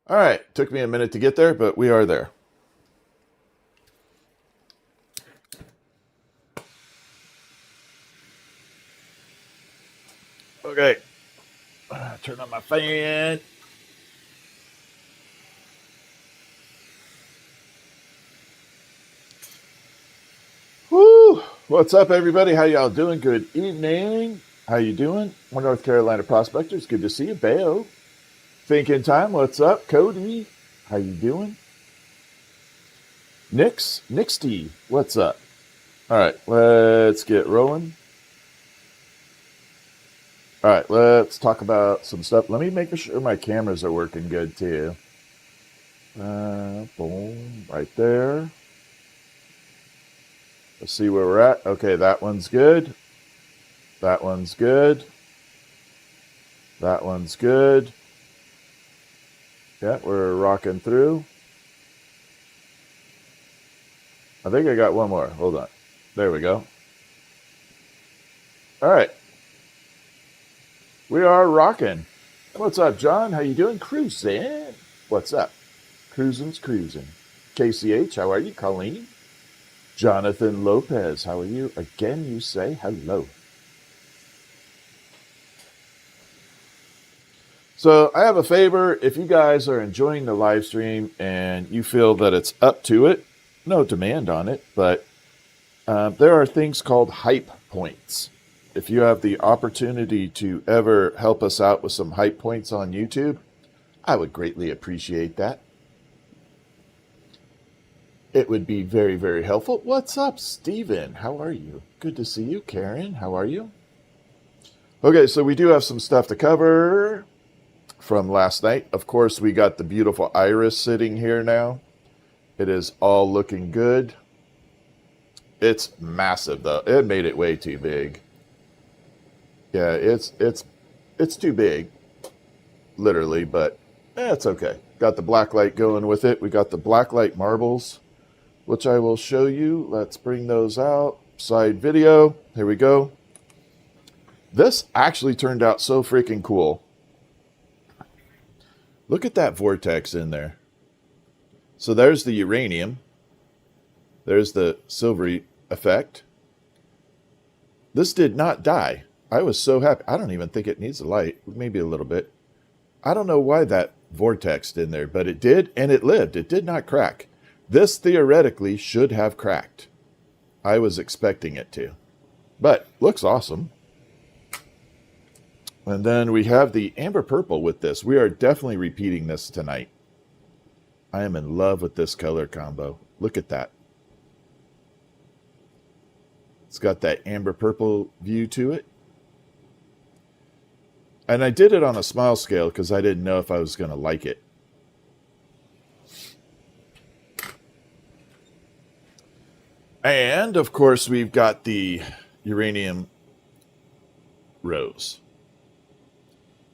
All right, took me a minute to get there, but we are there. Okay, turn on my fan. Woo! What's up, everybody? How y'all doing? Good evening. How you doing? We're North Carolina prospectors. Good to see you, Bayo. Thinking time. What's up, Cody? How you doing? Nixty. What's up? All right, let's get rolling. All right, let's talk about some stuff. Let me make sure my cameras are working good too. Boom, right there. Let's see where we're at. Okay, that one's good. That one's good. That one's good. Yeah, we're rocking through. I think I got one more. Hold on. There we go. All right. We are rocking. What's up, John? How you doing? Cruising. What's up? Cruising's cruising. KCH, how are you? Colleen? Jonathan Lopez, how are you? Again, you say hello. So I have a favor. If you guys are enjoying the live stream and you feel that it's up to it, no demand on it, but there are things called hype points. If you have the opportunity to ever help us out with some hype points on YouTube, I would greatly appreciate that. It would be very, very helpful. What's up, Steven? How are you? Good to see you. Karen, how are you? Okay, so we do have some stuff to cover from last night. Of course, we got the beautiful iris sitting here now. It is all looking good. It's massive, though. It made it way too big. Yeah, it's too big, literally, but it's okay. Got the black light going with it. We got the black light marbles, which I will show you. Let's bring those out. Side video. Here we go. This actually turned out so freaking cool. Look at that vortex in there. So there's the uranium. There's the silvery effect. This did not die. I was so happy. I don't even think it needs a light. Maybe a little bit. I don't know why that vortexed in there, but it did, and it lived. It did not crack. This theoretically should have cracked. I was expecting it to. But looks awesome. And then we have the amber purple with this. We are definitely repeating this tonight. I am in love with this color combo. Look at that. It's got that amber purple view to it. And I did it on a small scale because I didn't know if I was going to like it. And, of course, we've got the uranium rose.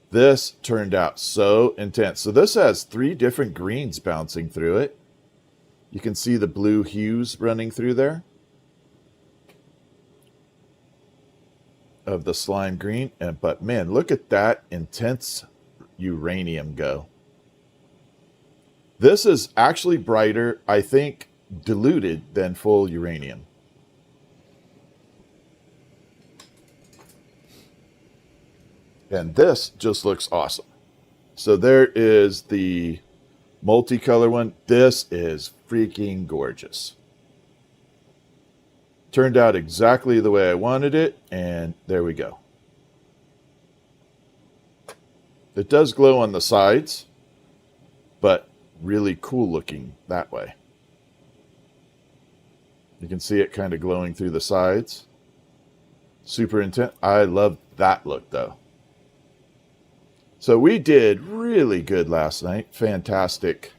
This turned out so intense. So this has 3 different greens bouncing through it. You can see the blue hues running through there of the slime green. But, man, look at that intense uranium go. This is actually brighter, I think, diluted than full uranium. And this just looks awesome. So there is the multicolor one. This is freaking gorgeous. Turned out exactly the way I wanted it, and there we go. It does glow on the sides, but really cool looking that way. You can see it kind of glowing through the sides. Super intense. I love that look, though. So we did really good last night. Fantastic.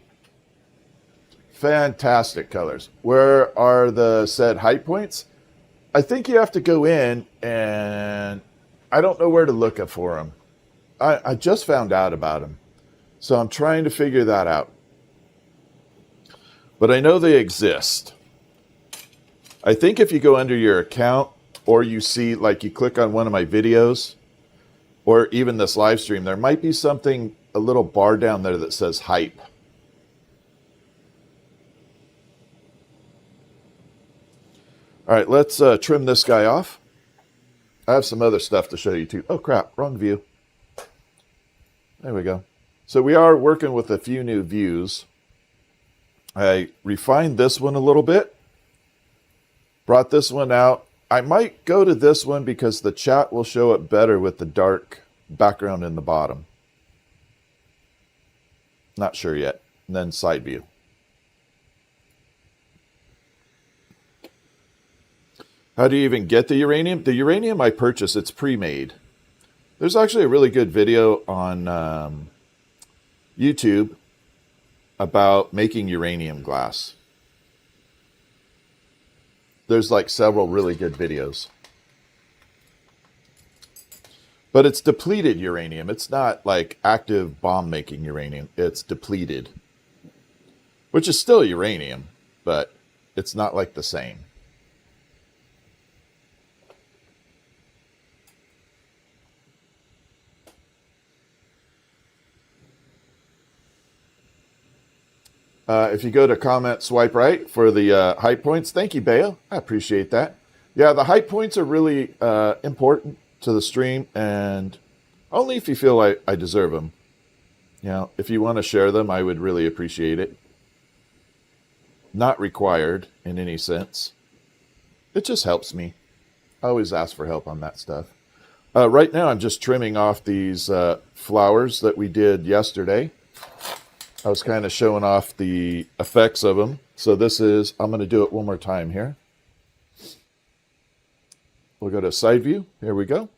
Fantastic colors. Where are the said high points? I think you have to go in, and I don't know where to look for them. I just found out about them. So I'm trying to figure that out. But I know they exist. I think if you go under your account, or you see, like you click on one of my videos, or even this live stream, there might be something a little bar down there that says hype. All right, let's trim this guy off. I have some other stuff to show you too. Oh crap, wrong view. There we go. So we are working with a few new views. I refined this one a little bit. Brought this one out. I might go to this one because the chat will show it better with the dark background in the bottom. Not sure yet. And then side view. How do you even get the uranium? The uranium I purchased, it's pre-made. There's actually a really good video on YouTube about making uranium glass. There's like several really good videos. But it's depleted uranium. It's not like active bomb-making uranium. It's depleted. Which is still uranium, but it's not like the same. If you go to comment, swipe right for the height points. Thank you, Bale. I appreciate that. Yeah, the height points are really important to the stream, and only if you feel like I deserve them. You know, if you want to share them, I would really appreciate it. Not required in any sense. It just helps me. I always ask for help on that stuff. Right now, I'm just trimming off these flowers that we did yesterday. I was kind of showing off the effects of them. So this is, I'm going to do it one more time here. We'll go to side view. Here we go.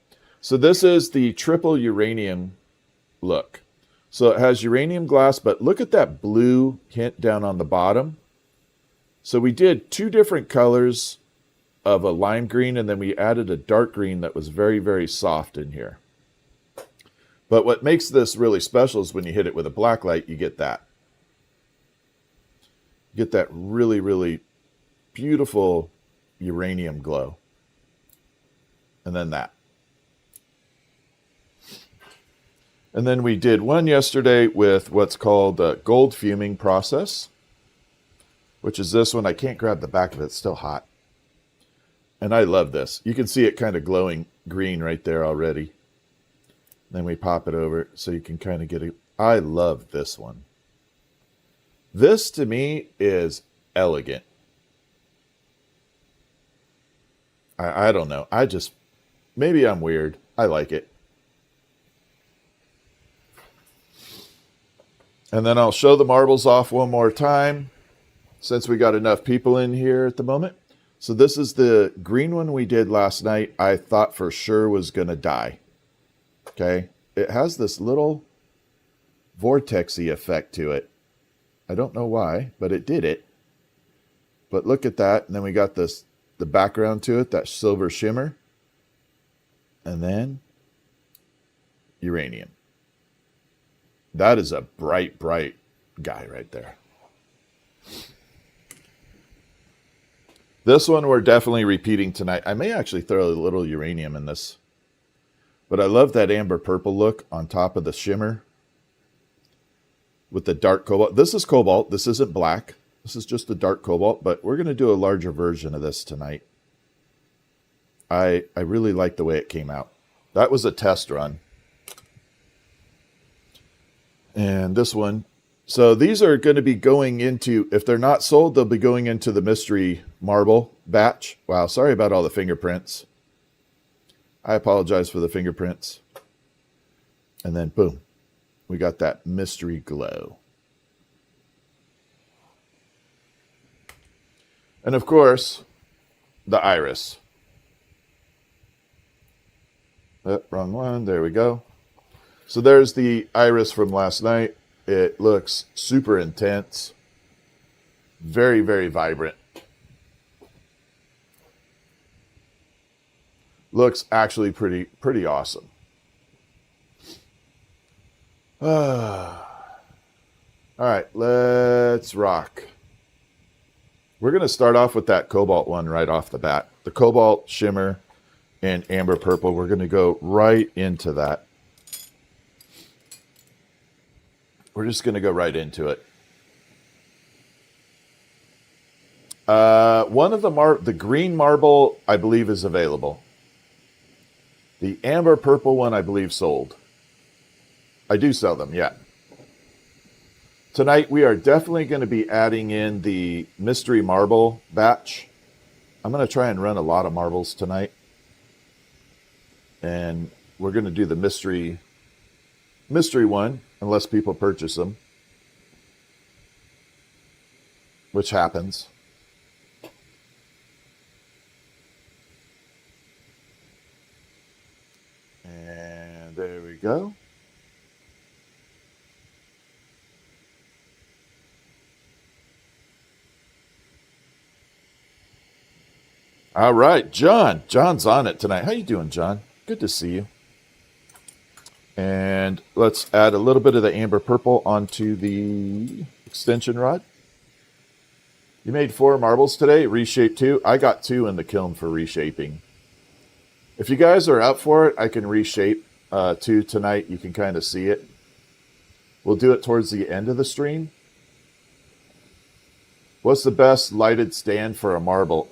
So this is the triple uranium look. So it has uranium glass, but look at that blue hint down on the bottom. So we did two different colors of a lime green, and then we added a dark green that was very, very soft in here. But what makes this really special is when you hit it with a black light, you get that. You get that really, really beautiful uranium glow. And then that. And then we did one yesterday with what's called a gold fuming process, which is this one. I can't grab the back of it. It's still hot. And I love this. You can see it kind of glowing green right there already. Then we pop it over so you can kind of get it. I love this one. This to me is elegant. I don't know. Maybe I'm weird. I like it. And then I'll show the marbles off one more time since we got enough people in here at the moment. So this is the green one we did last night. I thought for sure was going to die. Okay, it has this little vortexy effect to it. I don't know why, but it did it. But look at that, and then we got the background to it, that silver shimmer. And then uranium. That is a bright, bright guy right there. This one we're definitely repeating tonight. I may actually throw a little uranium in this. But I love that amber purple look on top of the shimmer with the dark cobalt. This is cobalt. This isn't black. This is just a dark cobalt, but we're going to do a larger version of this tonight. I really like the way it came out. That was a test run. And this one. So these are going to be going into, if they're not sold, they'll be going into the mystery marble batch. Wow, sorry about all the fingerprints. I apologize for the fingerprints. And then boom, we got that mystery glow. And of course, the iris. Oh, wrong one. There we go. So there's the iris from last night. It looks super intense. Very, very vibrant. Looks actually pretty awesome. All right, let's rock. We're going to start off with that cobalt one right off the bat. The cobalt, shimmer, and amber purple. We're going to go right into that. we're just going to go right into it. One of the green marble, I believe, is available. The amber purple one, I believe, sold. I do sell them, yeah. Tonight, we are definitely going to be adding in the mystery marble batch. I'm going to try and run a lot of marbles tonight. And we're going to do the mystery one, unless people purchase them, which happens. And there we go. All right, John. John's on it tonight. How you doing, John? Good to see you. And let's add a little bit of the amber purple onto the extension rod. You made 4 marbles today, reshape 2. I got 2 in the kiln for reshaping. If you guys are up for it, I can reshape 2 tonight. You can kind of see it. We'll do it towards the end of the stream. What's the best lighted stand for a marble?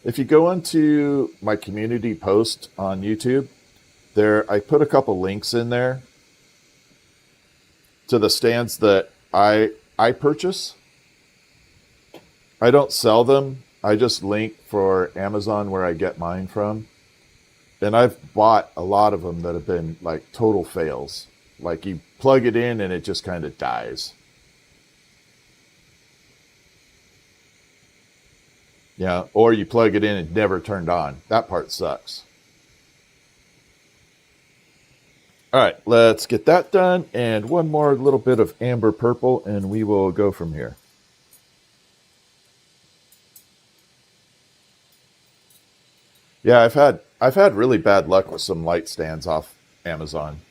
If you go into my community post on YouTube, I put a couple links in there to the stands that I purchase. I don't sell them. I just link for Amazon where I get mine from. And I've bought a lot of them that have been like total fails. Like you plug it in and it just kind of dies. Yeah, or you plug it in and it never turned on. That part sucks. All right, let's get that done. And one more little bit of amber purple and we will go from here. Yeah, I've had really bad luck with some light stands off Amazon.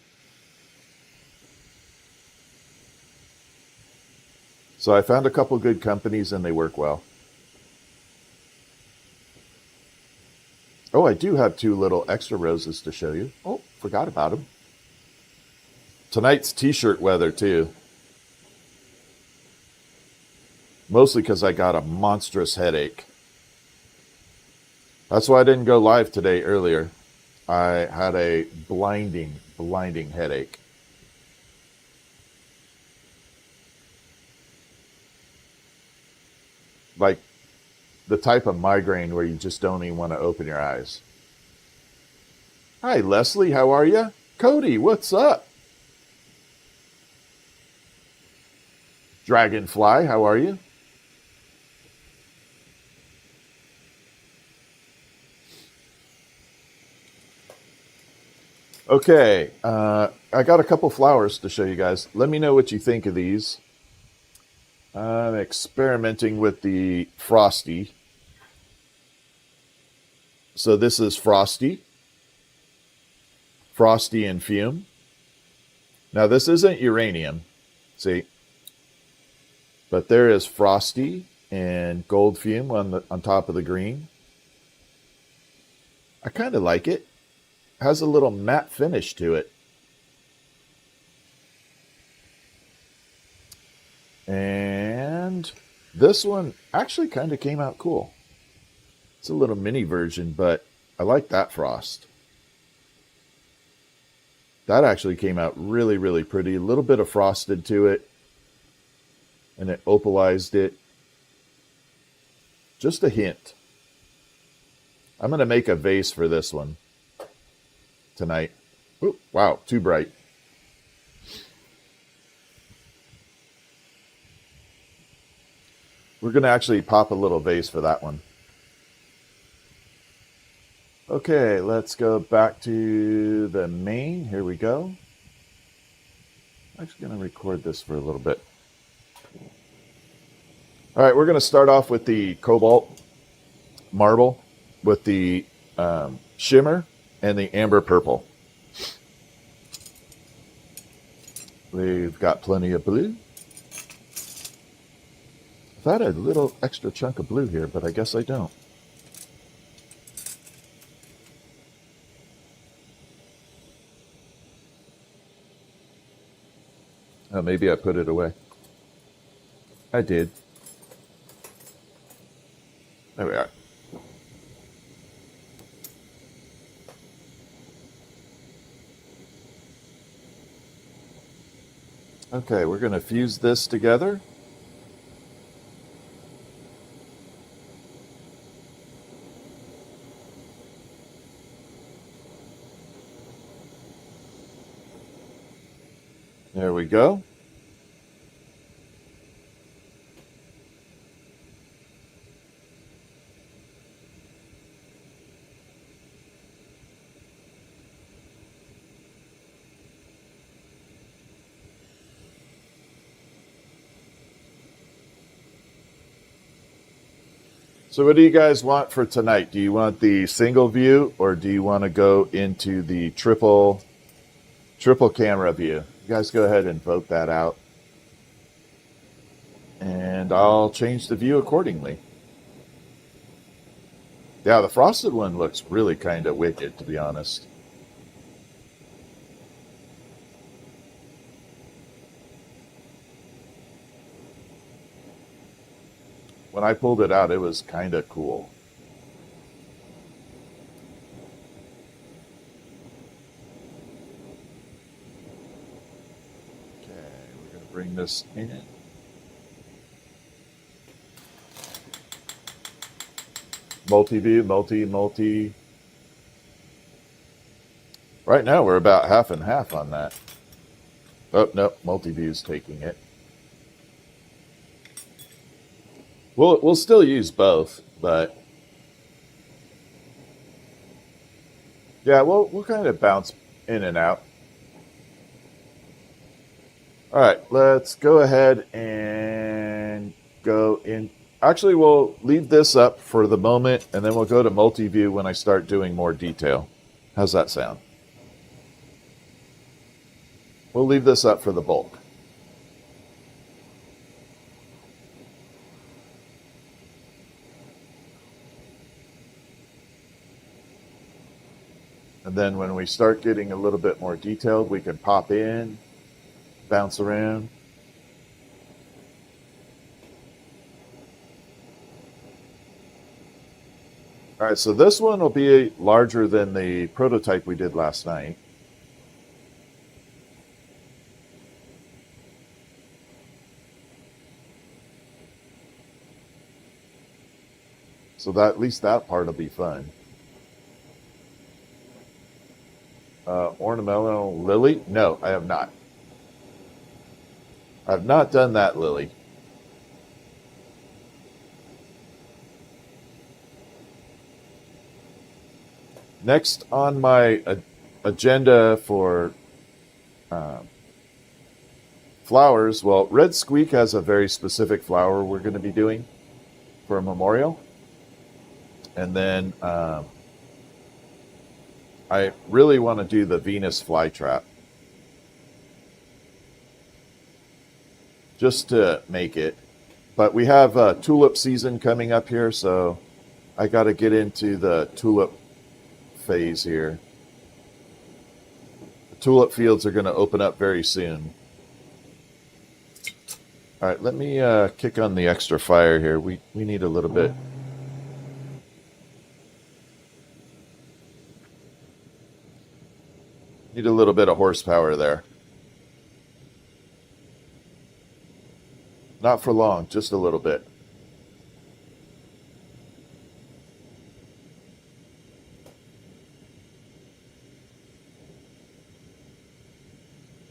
So I found a couple good companies and they work well. Oh, I do have 2 little extra roses to show you. Oh, forgot about them. Tonight's t-shirt weather too. Mostly because I got a monstrous headache. That's why I didn't go live today earlier. I had a blinding headache. Like the type of migraine where you just don't even want to open your eyes. Hi, Leslie. How are you? Cody, what's up? Dragonfly, how are you? Okay, I got a couple flowers to show you guys. Let me know what you think of these. I'm experimenting with the Frosty. So this is Frosty and Fume. Now this isn't uranium, see? But there is Frosty and Gold Fume on top of the green. I kind of like it. Has a little matte finish to it. And this one actually kind of came out cool. It's a little mini version, but I like that frost. That actually came out really, really pretty. A little bit of frosted to it. And it opalized it. Just a hint. I'm going to make a vase for this one tonight. Ooh, wow, too bright. We're going to actually pop a little vase for that one. Okay, let's go back to the main. Here we go. I'm actually going to record this for a little bit. All right, we're going to start off with the cobalt marble with the shimmer and the amber purple. We've got plenty of blue. I thought I had a little extra chunk of blue here, but I guess I don't. Oh, maybe I put it away. I did. There we are. Okay, we're going to fuse this together. There we go. So what do you guys want for tonight? Do you want the single view or do you want to go into the triple camera view? You guys go ahead and vote that out. And I'll change the view accordingly. Yeah, the frosted one looks really kind of wicked, to be honest. When I pulled it out, it was kind of cool. Okay, we're going to bring this in. Multi-view, multi. Right now, we're about half and half on that. Oh, no, multi-view's taking it. We'll still use both, but yeah, we'll kind of bounce in and out. All right, let's go ahead and go in. Actually, we'll leave this up for the moment, and then we'll go to multi-view when I start doing more detail. How's that sound? We'll leave this up for the bulk. And then when we start getting a little bit more detailed, we can pop in, bounce around. All right, so this one will be larger than the prototype we did last night. So that at least that part will be fun. Ornamental lily? No, I have not. I've not done that lily. Next on my agenda for flowers, well, Red Squeak has a very specific flower we're going to be doing for a memorial. And then I really want to do the Venus flytrap. Just to make it. But we have tulip season coming up here, so I got to get into the tulip phase here. The tulip fields are going to open up very soon. All right, let me kick on the extra fire here. We need a little bit. Need a little bit of horsepower there. Not for long, just a little bit.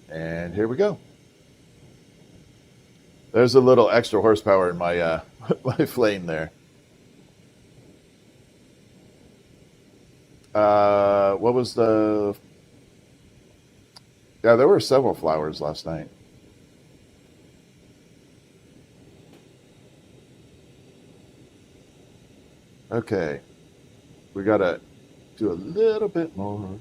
And here we go. There's a little extra horsepower in my my flame there. What was the... Yeah, there were several flowers last night. Okay. We got to do a little bit more.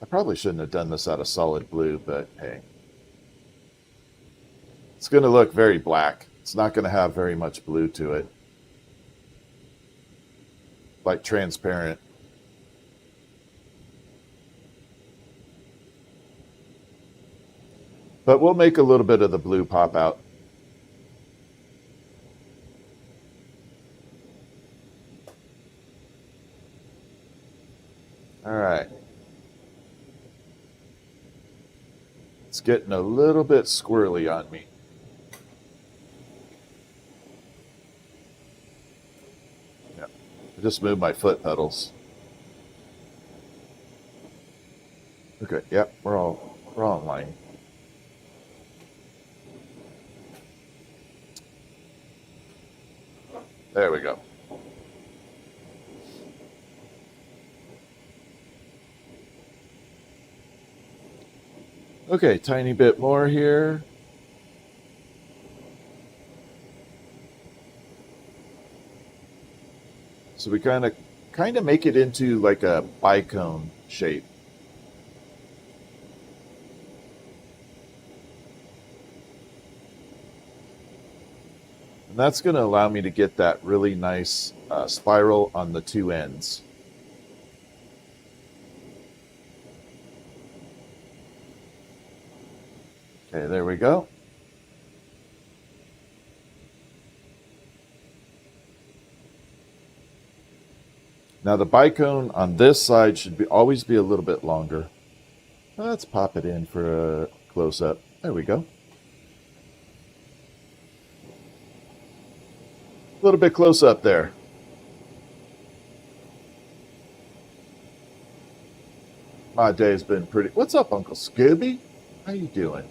I probably shouldn't have done this out of solid blue, but hey. It's going to look very black. It's not going to have very much blue to it. Like transparent. But we'll make a little bit of the blue pop out. All right. It's getting a little bit squirrely on me. Yeah. I just moved my foot pedals. Okay, yep, we're all in line. There we go. Okay, tiny bit more here. So we kind of make it into like a bicone shape. And that's going to allow me to get that really nice spiral on the two ends. Okay, there we go. Now the bicone on this side should always be a little bit longer. Let's pop it in for a close-up. There we go. A little bit close up there. My day's been pretty... What's up, Uncle Scooby? How you doing?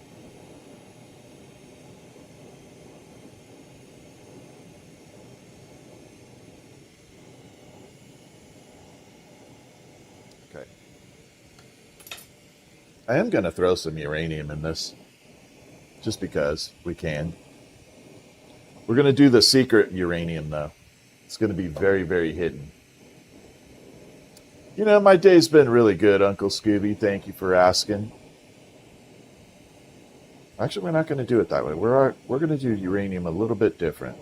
Okay. I am going to throw some uranium in this. Just because we can. We're going to do the secret uranium, though. It's going to be very, very hidden. You know, my day's been really good, Uncle Scooby. Thank you for asking. Actually, we're not going to do it that way. We're going to do uranium a little bit different.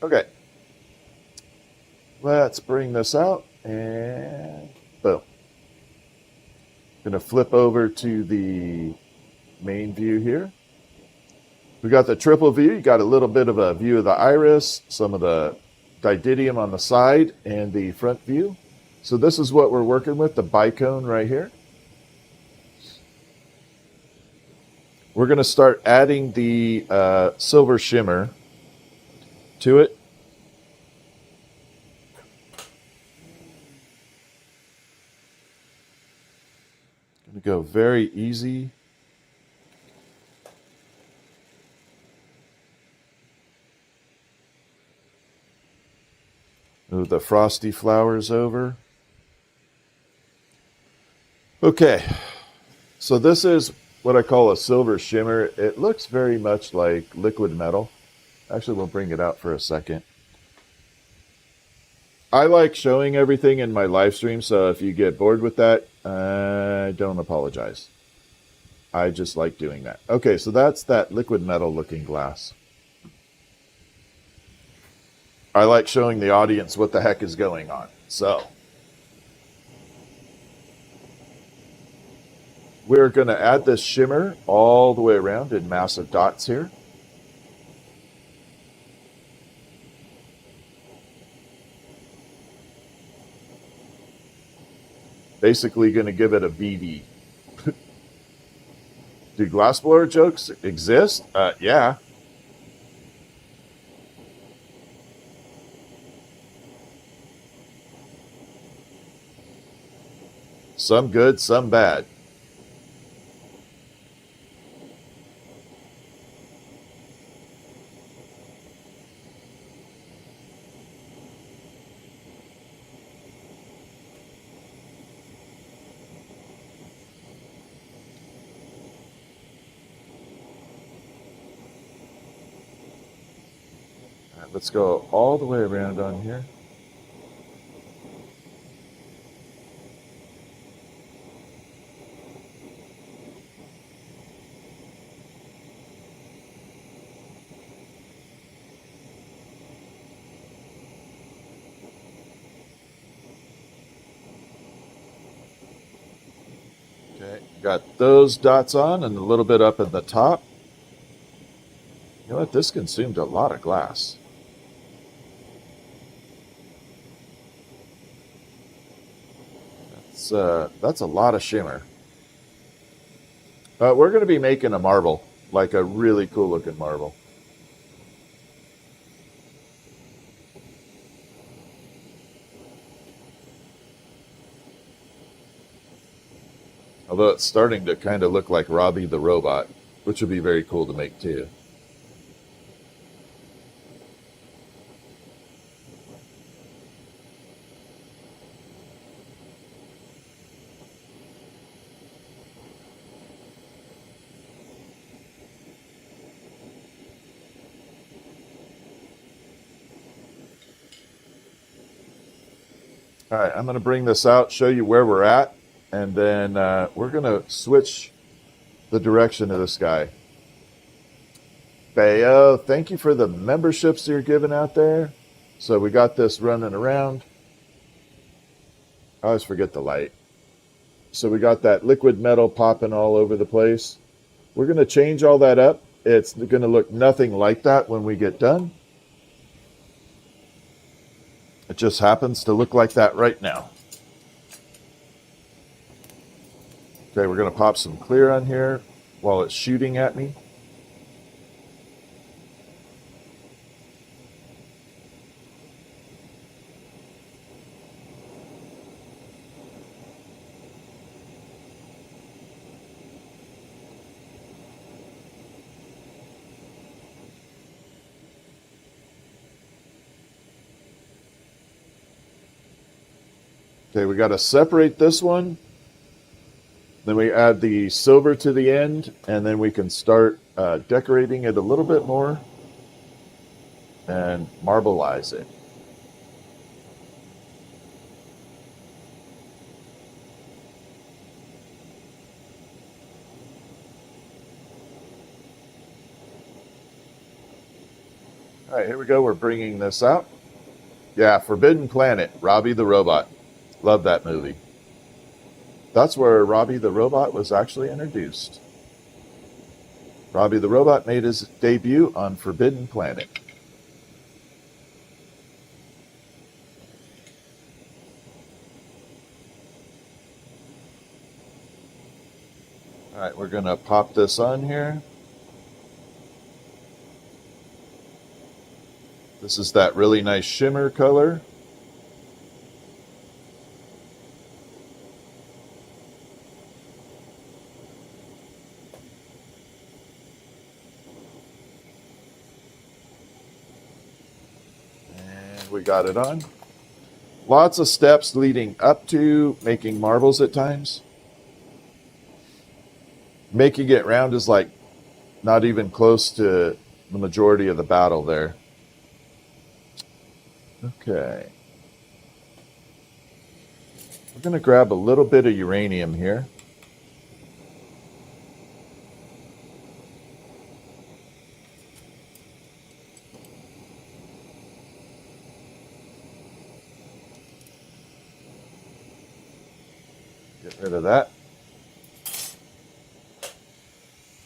Okay. Let's bring this out and boom. Going to flip over to the main view here. We got the triple view. You got a little bit of a view of the iris, some of the didymium on the side, and the front view. So this is what we're working with, the bicone right here. We're going to start adding the silver shimmer to it. Going to go very easy. Move the frosty flowers over. Okay, so this is what I call a silver shimmer. It looks very much like liquid metal. Actually, we'll bring it out for a second. I like showing everything in my live stream, so if you get bored with that, don't apologize. I just like doing that. Okay, so that's that liquid metal looking glass. I like showing the audience what the heck is going on. So we're going to add this shimmer all the way around in massive dots here. Basically going to give it a BD. Do glassblower jokes exist? Yeah. Some good, some bad. All right, let's go all the way around on here. Got those dots on and a little bit up at the top. You know what? This consumed a lot of glass. That's a lot of shimmer. We're going to be making a marble, like a really cool looking marble. Although it's starting to kind of look like Robbie the Robot, which would be very cool to make too. All right, I'm going to bring this out, show you where we're at, and then we're going to switch the direction of this guy. Bayo, thank you for the memberships you're giving out there. So we got this running around. I always forget the light. So we got that liquid metal popping all over the place. We're going to change all that up. It's going to look nothing like that when we get done. It just happens to look like that right now. Okay, we're going to pop some clear on here while it's shooting at me. Okay, we got to separate this one. Then we add the silver to the end, and then we can start decorating it a little bit more and marbleize it. All right, here we go. We're bringing this out. Yeah, Forbidden Planet, Robbie the Robot. Love that movie. That's where Robbie the Robot was actually introduced. Robbie the Robot made his debut on Forbidden Planet. All right, we're going to pop this on here. This is that really nice shimmer color. We got it on. Lots of steps leading up to making marbles at times. Making it round is like not even close to the majority of the battle there. Okay. We're going to grab a little bit of uranium here. Get rid of that.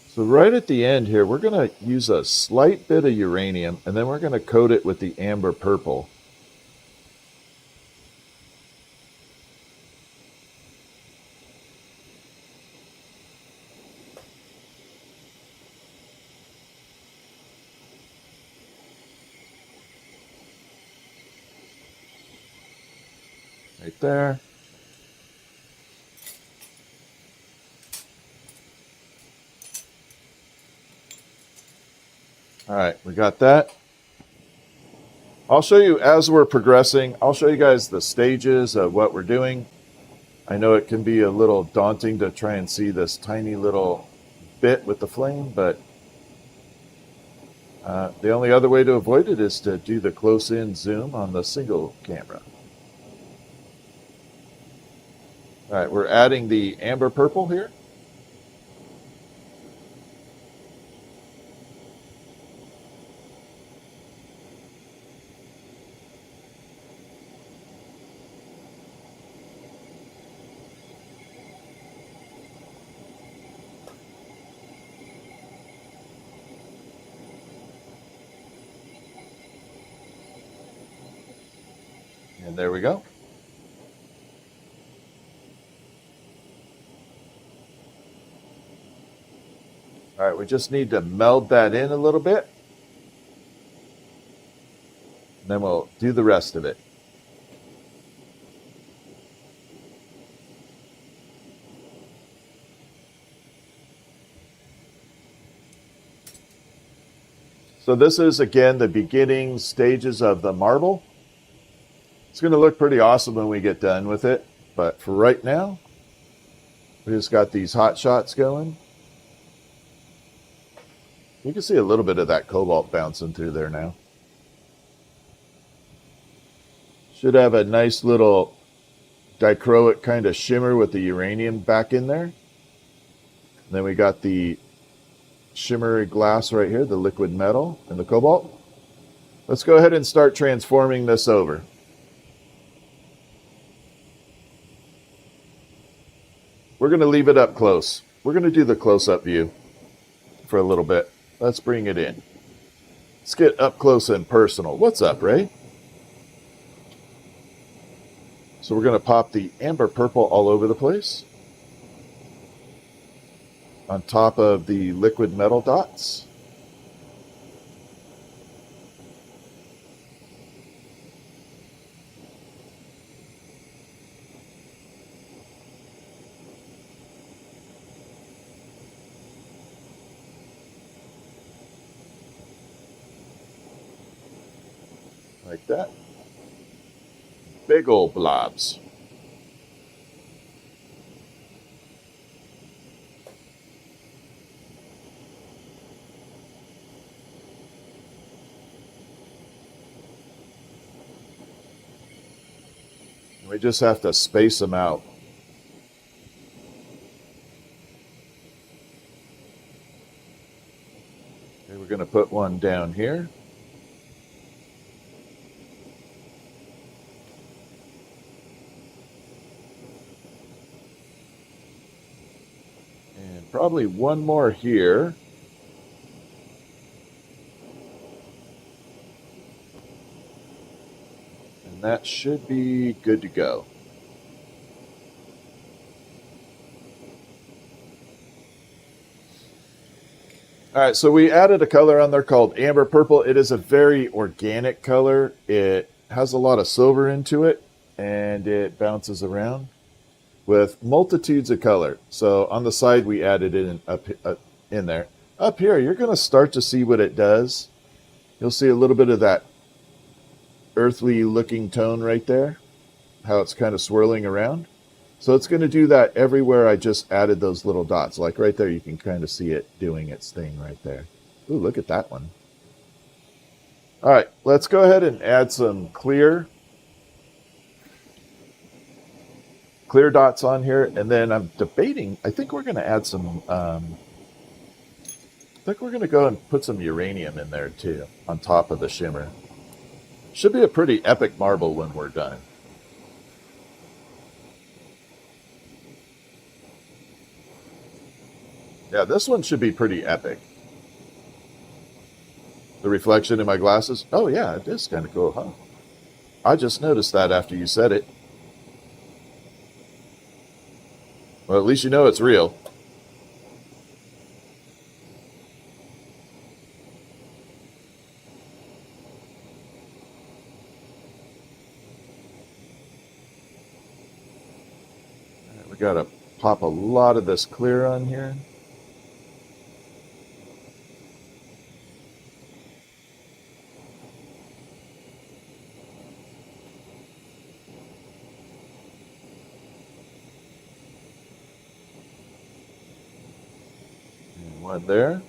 So right at the end here, we're going to use a slight bit of uranium, and then we're going to coat it with the amber purple. Right there. All right, we got that. I'll show you as we're progressing. I'll show you guys the stages of what we're doing. I know it can be a little daunting to try and see this tiny little bit with the flame, but the only other way to avoid it is to do the close-in zoom on the single camera. All right, we're adding the amber purple here. And there we go. All right, we just need to meld that in a little bit. And then we'll do the rest of it. So this is, again, the beginning stages of the marble. It's going to look pretty awesome when we get done with it. But for right now, we just got these hot shots going. You can see a little bit of that cobalt bouncing through there now. Should have a nice little dichroic kind of shimmer with the uranium back in there. And then we got the shimmery glass right here, the liquid metal and the cobalt. Let's go ahead and start transforming this over. We're going to leave it up close. We're going to do the close-up view for a little bit. Let's bring it in. Let's get up close and personal. What's up, Ray? So we're going to pop the amber purple all over the place on top of the liquid metal dots. Like that. Big old blobs. We just have to space them out. Okay, we're going to put one down here. And probably one more here. That should be good to go. All right, so we added a color on there called amber purple. It is a very organic color. It has a lot of silver into it, and it bounces around with multitudes of color. So on the side, we added it in there. Up here, you're going to start to see what it does. You'll see a little bit of that earthly looking tone right there, how it's kind of swirling around. So it's going to do that everywhere I just added those little dots. Like right there, you can kind of see it doing its thing right there. Ooh, look at that one. All right, let's go ahead and add some clear dots on here. And then I'm debating, I think we're going to add some, I think we're going to go and put some uranium in there too, on top of the shimmer. Should be a pretty epic marble when we're done. Yeah, this one should be pretty epic. The reflection in my glasses. Oh yeah, it is kind of cool, huh? I just noticed that after you said it. Well, at least you know it's real. We got to pop a lot of this clear on here. And one there.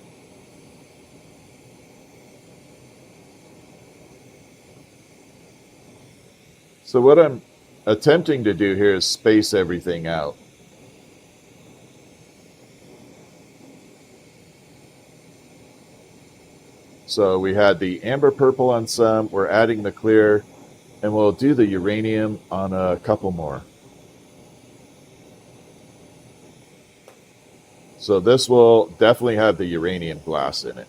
So what I'm attempting to do here is space everything out. So we had the amber purple on some, we're adding the clear, and we'll do the uranium on a couple more. So this will definitely have the uranium glass in it.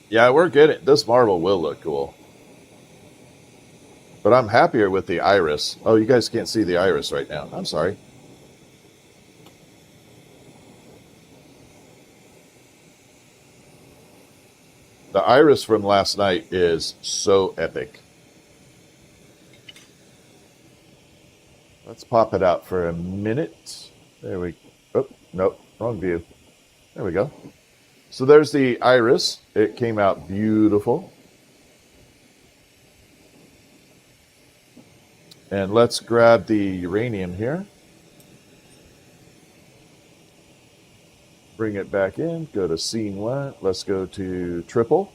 Yeah, we're getting this marble will look cool. But I'm happier with the iris. Oh, you guys can't see the iris right now. I'm sorry. The iris from last night is so epic. Let's pop it out for a minute. There we go. Oh, nope, wrong view. There we go. So there's the iris. It came out beautiful. And let's grab the uranium here. Bring it back in. Go to scene 1. Let's go to triple.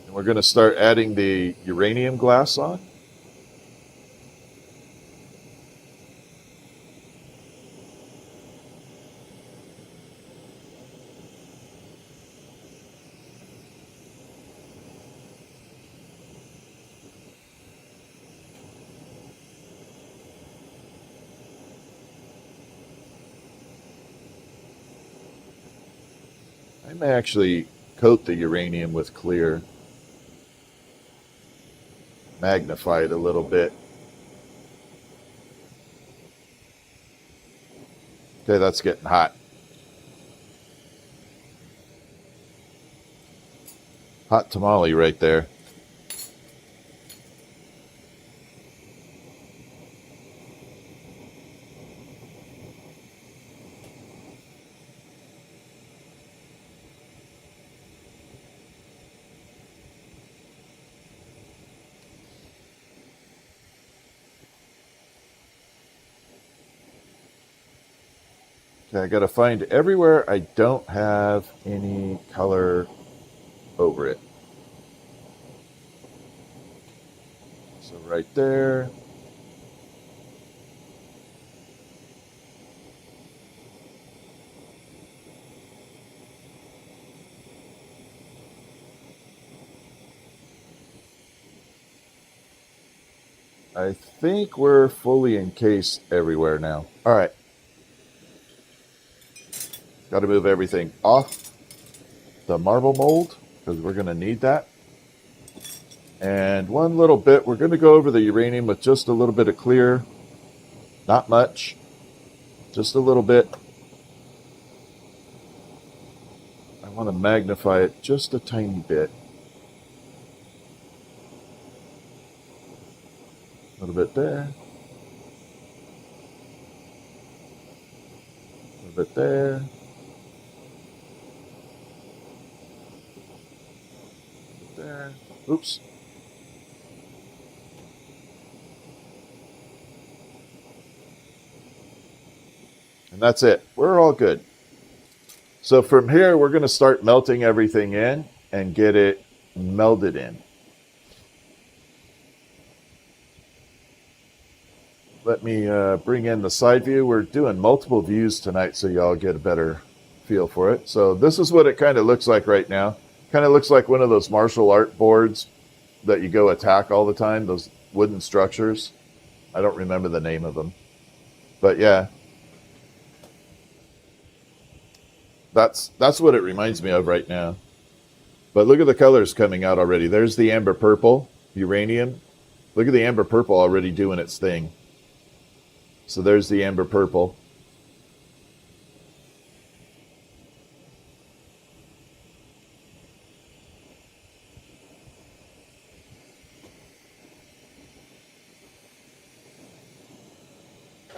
And we're going to start adding the uranium glass on. I may actually coat the uranium with clear, magnify it a little bit. Okay, that's getting hot. Hot tamale right there. Okay, I got to find everywhere I don't have any color over it. So right there. I think we're fully encased everywhere now. All right. Got to move everything off the marble mold because we're going to need that. And one little bit, we're going to go over the uranium with just a little bit of clear. Not much. Just a little bit. I want to magnify it just a tiny bit. A little bit there. A little bit there. There. Oops. And that's it. We're all good. So from here, we're going to start melting everything in and get it melded in. Let me bring in the side view. We're doing multiple views tonight so y'all get a better feel for it. So this is what it kind of looks like right now. Kind of looks like one of those martial art boards that you go attack all the time, those wooden structures. I don't remember the name of them. But yeah. That's what it reminds me of right now. But look at the colors coming out already. There's the amber purple, uranium. Look at the amber purple already doing its thing. So there's the amber purple.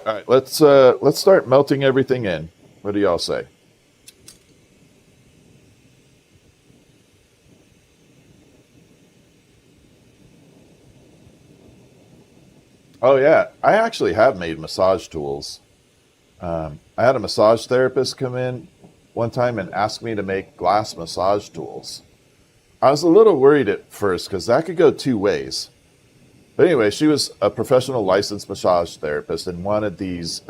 All right, let's start melting everything in. What do y'all say? Oh yeah, I actually have made massage tools. I had a massage therapist come in one time and ask me to make glass massage tools. I was a little worried at first because that could go two ways. But anyway, she was a professional licensed massage therapist and wanted these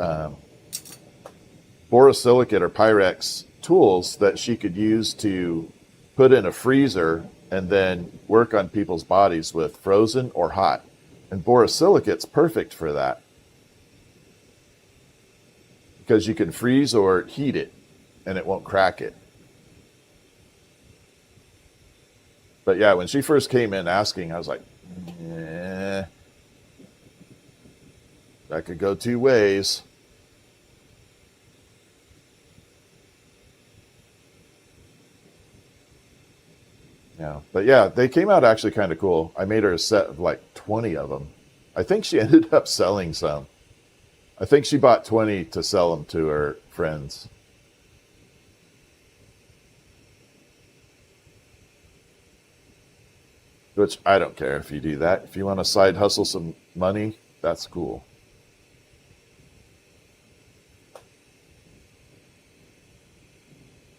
borosilicate or Pyrex tools that she could use to put in a freezer and then work on people's bodies with frozen or hot. And borosilicate's perfect for that. because you can freeze or heat it and it won't crack it. But yeah, when she first came in asking, I was like, that could go two ways. Yeah, but yeah, they came out actually kind of cool. I made her a set of like 20 of them. I think she ended up selling some. I think she bought 20 to sell them to her friends. Which I don't care if you do that. If you want to side hustle some money, that's cool.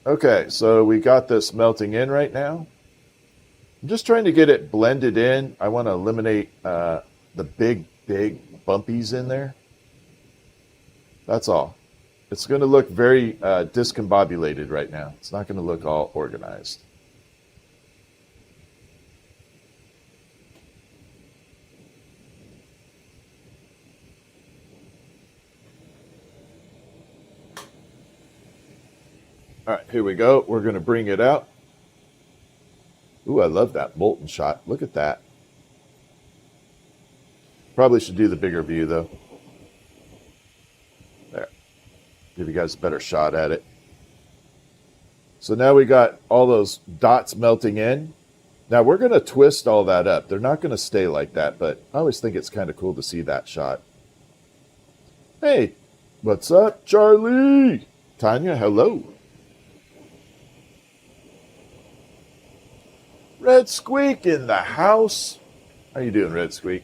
Okay, so we got this melting in right now. I'm just trying to get it blended in. I want to eliminate the big bumpies in there. That's all. It's going to look very discombobulated right now. It's not going to look all organized. All right, here we go. We're going to bring it out. Ooh, I love that molten shot. Look at that. Probably should do the bigger view, though. There. Give you guys a better shot at it. So now we got all those dots melting in. Now we're going to twist all that up. They're not going to stay like that, but I always think it's kind of cool to see that shot. Hey, what's up, Charlie? Tanya, hello. Red Squeak in the house. How you doing, Red Squeak?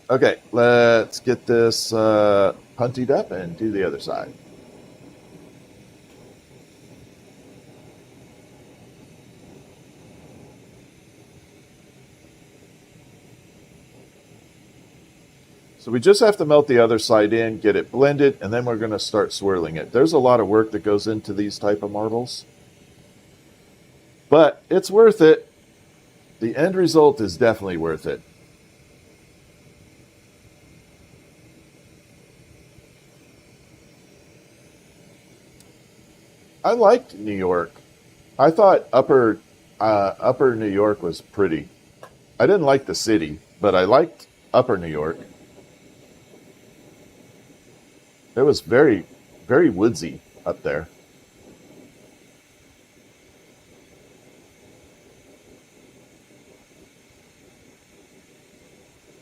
Okay, let's get this puntied up and do the other side. So we just have to melt the other side in, get it blended, and then we're going to start swirling it. There's a lot of work that goes into these type of marbles, but it's worth it. The end result is definitely worth it. I liked New York. I thought upper New York was pretty. I didn't like the city, but I liked upper New York. It was very, very woodsy up there.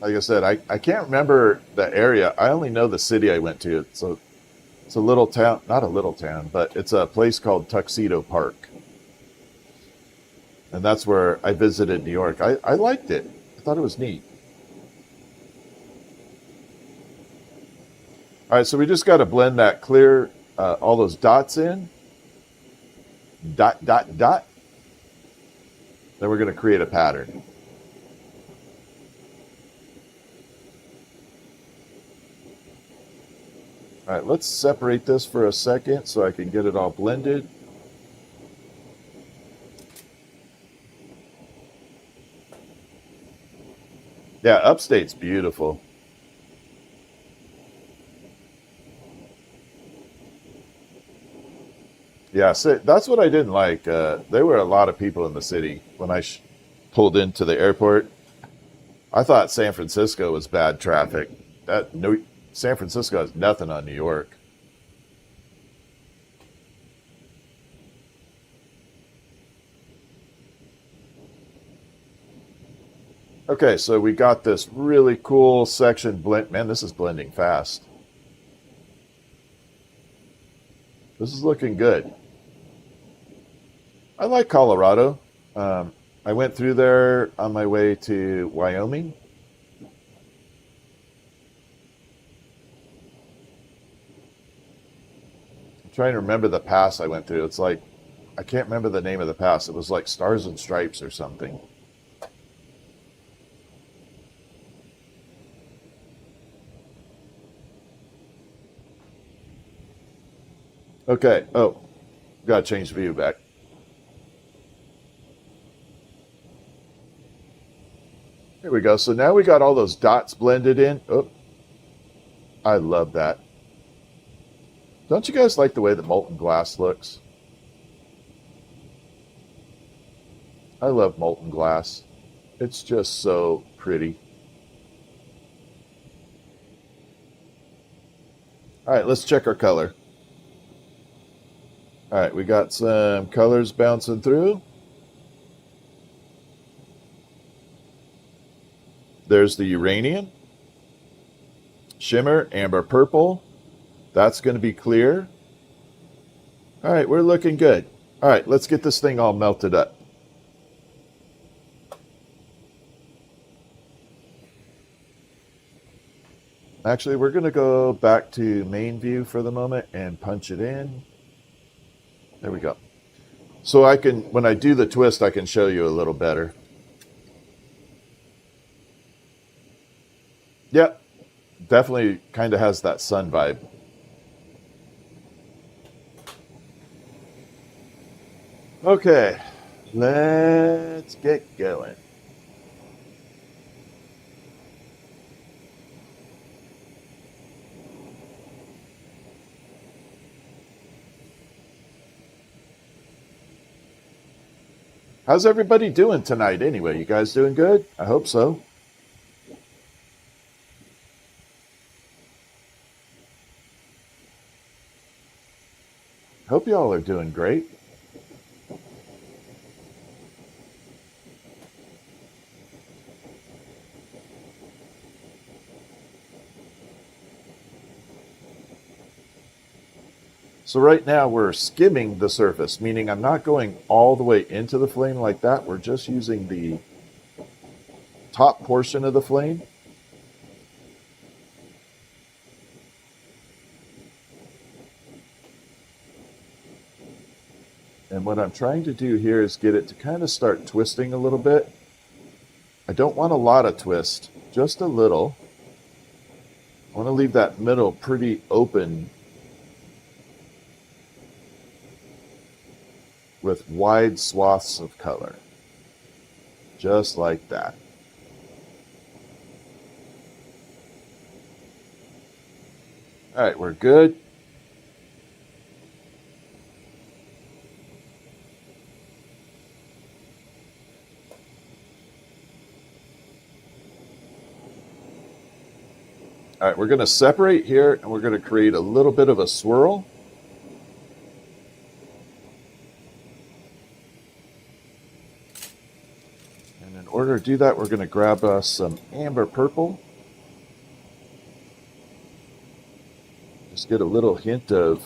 Like I said, I can't remember the area. I only know the city I went to. So it's a little town, not a little town, but it's a place called Tuxedo Park. And that's where I visited New York. I liked it. I thought it was neat. All right, so we just got to blend that clear, all those dots in. Dot, dot, dot. Then we're going to create a pattern. All right, let's separate this for a second so I can get it all blended. Yeah, upstate's beautiful. Yeah, so that's what I didn't like. There were a lot of people in the city when I pulled into the airport. I thought San Francisco was bad traffic. San Francisco has nothing on New York. Okay, so we got this really cool section blend. Man, this is blending fast. This is looking good. I like Colorado. I went through there on my way to Wyoming. I'm trying to remember the pass I went through. It's like, I can't remember the name of the pass. It was like Stars and Stripes or something. Okay. Oh, got to change the view back. Here we go. So now we got all those dots blended in. Oh, I love that. Don't you guys like the way the molten glass looks? I love molten glass. It's just so pretty. All right, let's check our color. All right, we got some colors bouncing through. There's the uranium, shimmer, amber purple. That's going to be clear. All right, we're looking good. All right, let's get this thing all melted up. Actually, we're going to go back to main view for the moment and punch it in. There we go. So I can, when I do the twist, I can show you a little better. Yep, definitely kind of has that sun vibe. Okay, let's get going. How's everybody doing tonight anyway? You guys doing good? I hope so. Hope y'all are doing great. So right now we're skimming the surface, meaning I'm not going all the way into the flame like that. We're just using the top portion of the flame. And what I'm trying to do here is get it to kind of start twisting a little bit. I don't want a lot of twist, just a little. I want to leave that middle pretty open with wide swaths of color. Just like that. All right, we're good. All right, we're going to separate here and we're going to create a little bit of a swirl. And in order to do that, we're going to grab us some amber purple. Just get a little hint of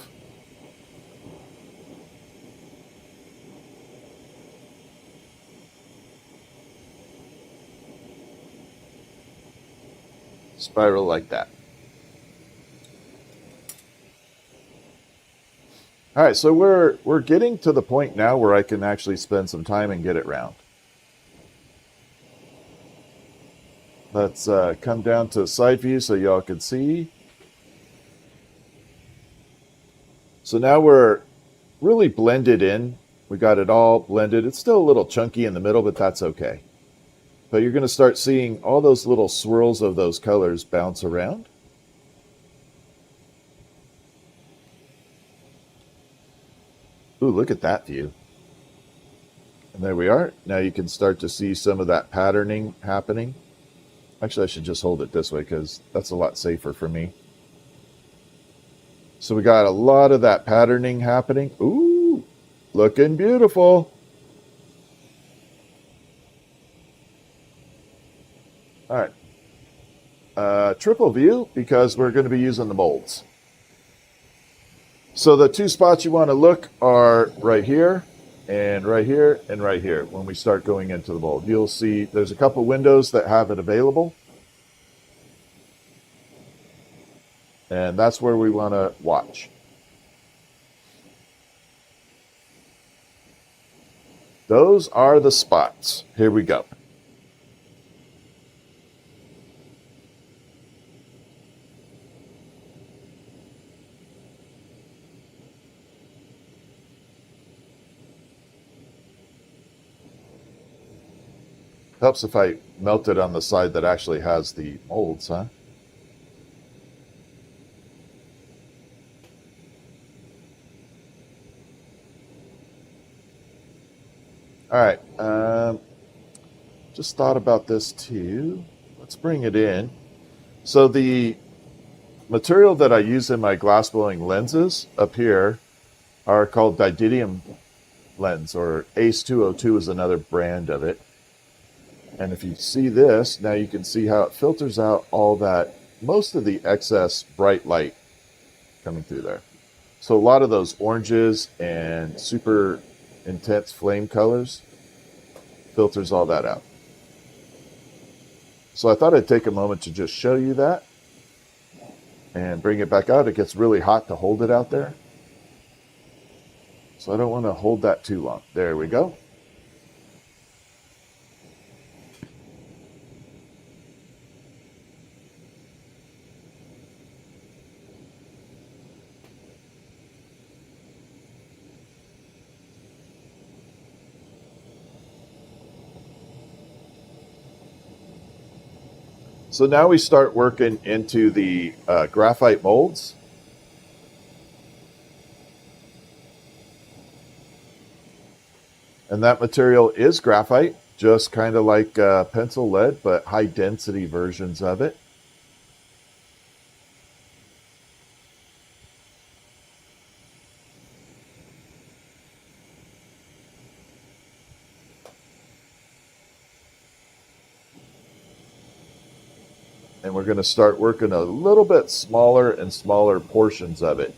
spiral like that. All right, so we're getting to the point now where I can actually spend some time and get it round. Let's come down to side view so y'all can see. So now we're really blended in. We got it all blended. It's still a little chunky in the middle, but that's okay. But you're going to start seeing all those little swirls of those colors bounce around. Ooh, look at that view. And there we are. Now you can start to see some of that patterning happening. Actually, I should just hold it this way because that's a lot safer for me. So we got a lot of that patterning happening. Ooh, looking beautiful. All right. Triple view because we're going to be using the molds. So the two spots you want to look are right here and right here and right here. When we start going into the mold, you'll see there's a couple windows that have it available. And that's where we want to watch. Those are the spots. Here we go. Helps if I melt it on the side that actually has the molds, huh? All right. Just thought about this too. Let's bring it in. So the material that I use in my glassblowing lenses up here are called didymium lens, or ACE 202 is another brand of it. And if you see this, now you can see how it filters out all that, most of the excess bright light coming through there. So a lot of those oranges and super intense flame colors filters all that out. So I thought I'd take a moment to just show you that and bring it back out. It gets really hot to hold it out there, so I don't want to hold that too long. There we go. So now we start working into the graphite molds. And that material is graphite, just kind of like pencil lead, but high density versions of it. And we're going to start working a little bit smaller and smaller portions of it.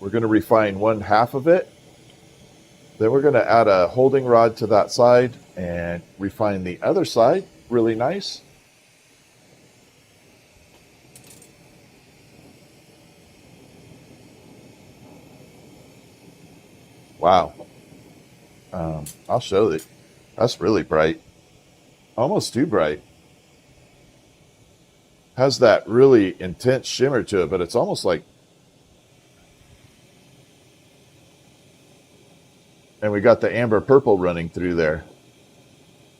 We're going to refine 1/2 of it. Then we're going to add a holding rod to that side and refine the other side really nice. Wow. I'll show it. That's really bright. Almost too bright. Has that really intense shimmer to it, but it's almost like... And we got the amber purple running through there.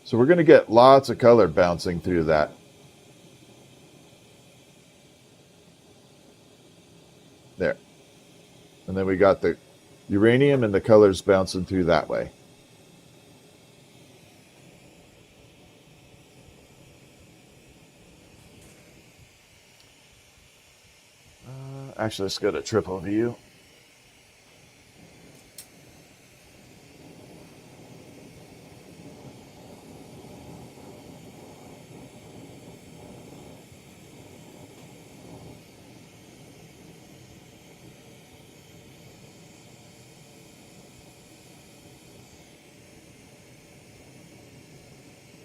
So we're going to get lots of color bouncing through that. There. And then we got the uranium and the colors bouncing through that way. Actually, let's go to triple view.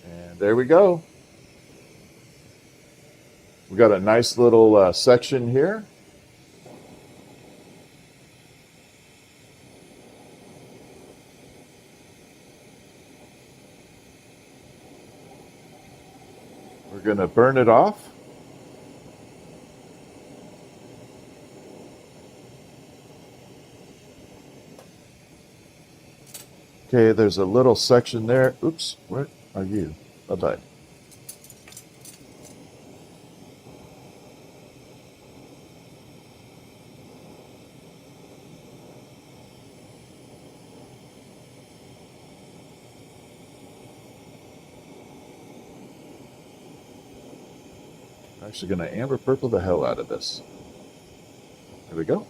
And there we go. We got a nice little section here. We're going to burn it off. Okay, there's a little section there. Oops, where are you? Bye-bye. I'm actually going to amber purple the hell out of this. There we go.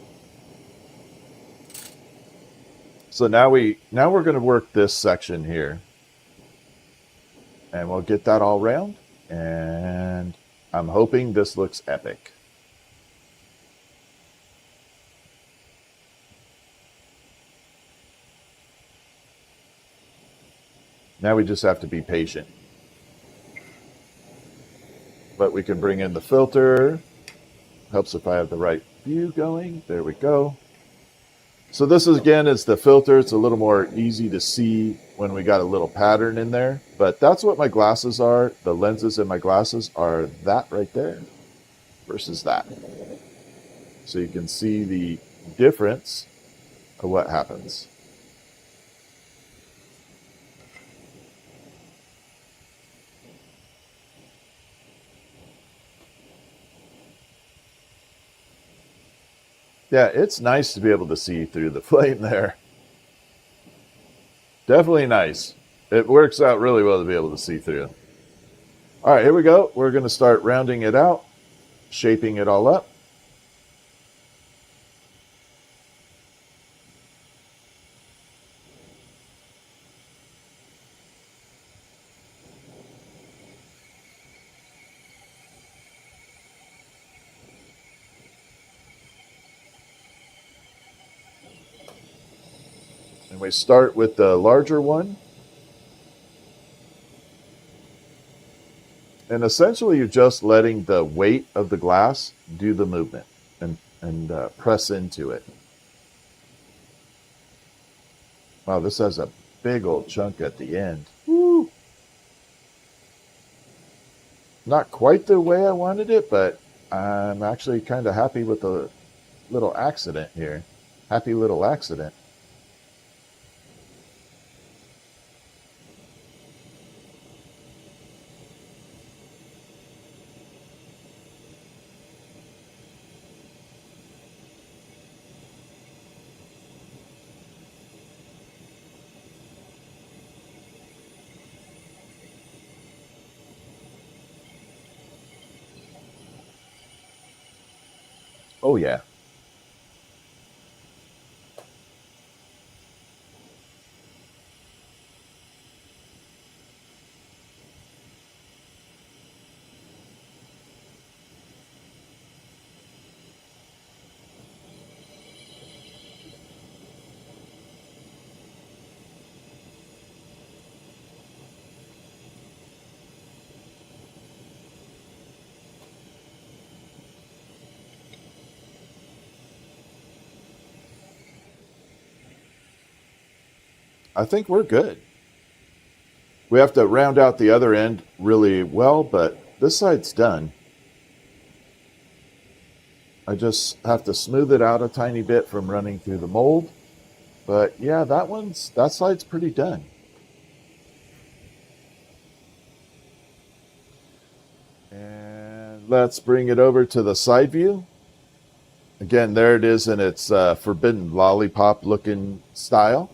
So now we're going to work this section here. And we'll get that all round. And I'm hoping this looks epic. Now we just have to be patient. But we can bring in the filter. Helps if I have the right view going. There we go. So this is, again, is the filter. It's a little more easy to see when we got a little pattern in there. But that's what my glasses are. The lenses in my glasses are that right there versus that. So you can see the difference of what happens. Yeah, it's nice to be able to see through the flame there. Definitely nice. It works out really well to be able to see through. All right, here we go. We're going to start rounding it out, shaping it all up. And we start with the larger one. And essentially, you're just letting the weight of the glass do the movement and press into it. Wow, this has a big old chunk at the end. Woo! Not quite the way I wanted it, but I'm actually kind of happy with the little accident here. Happy little accident. Oh, yeah. I think we're good. We have to round out the other end really well, but this side's done. I just have to smooth it out a tiny bit from running through the mold. But yeah, that side's pretty done. And let's bring it over to the side view. Again, there it is in its forbidden lollipop looking style.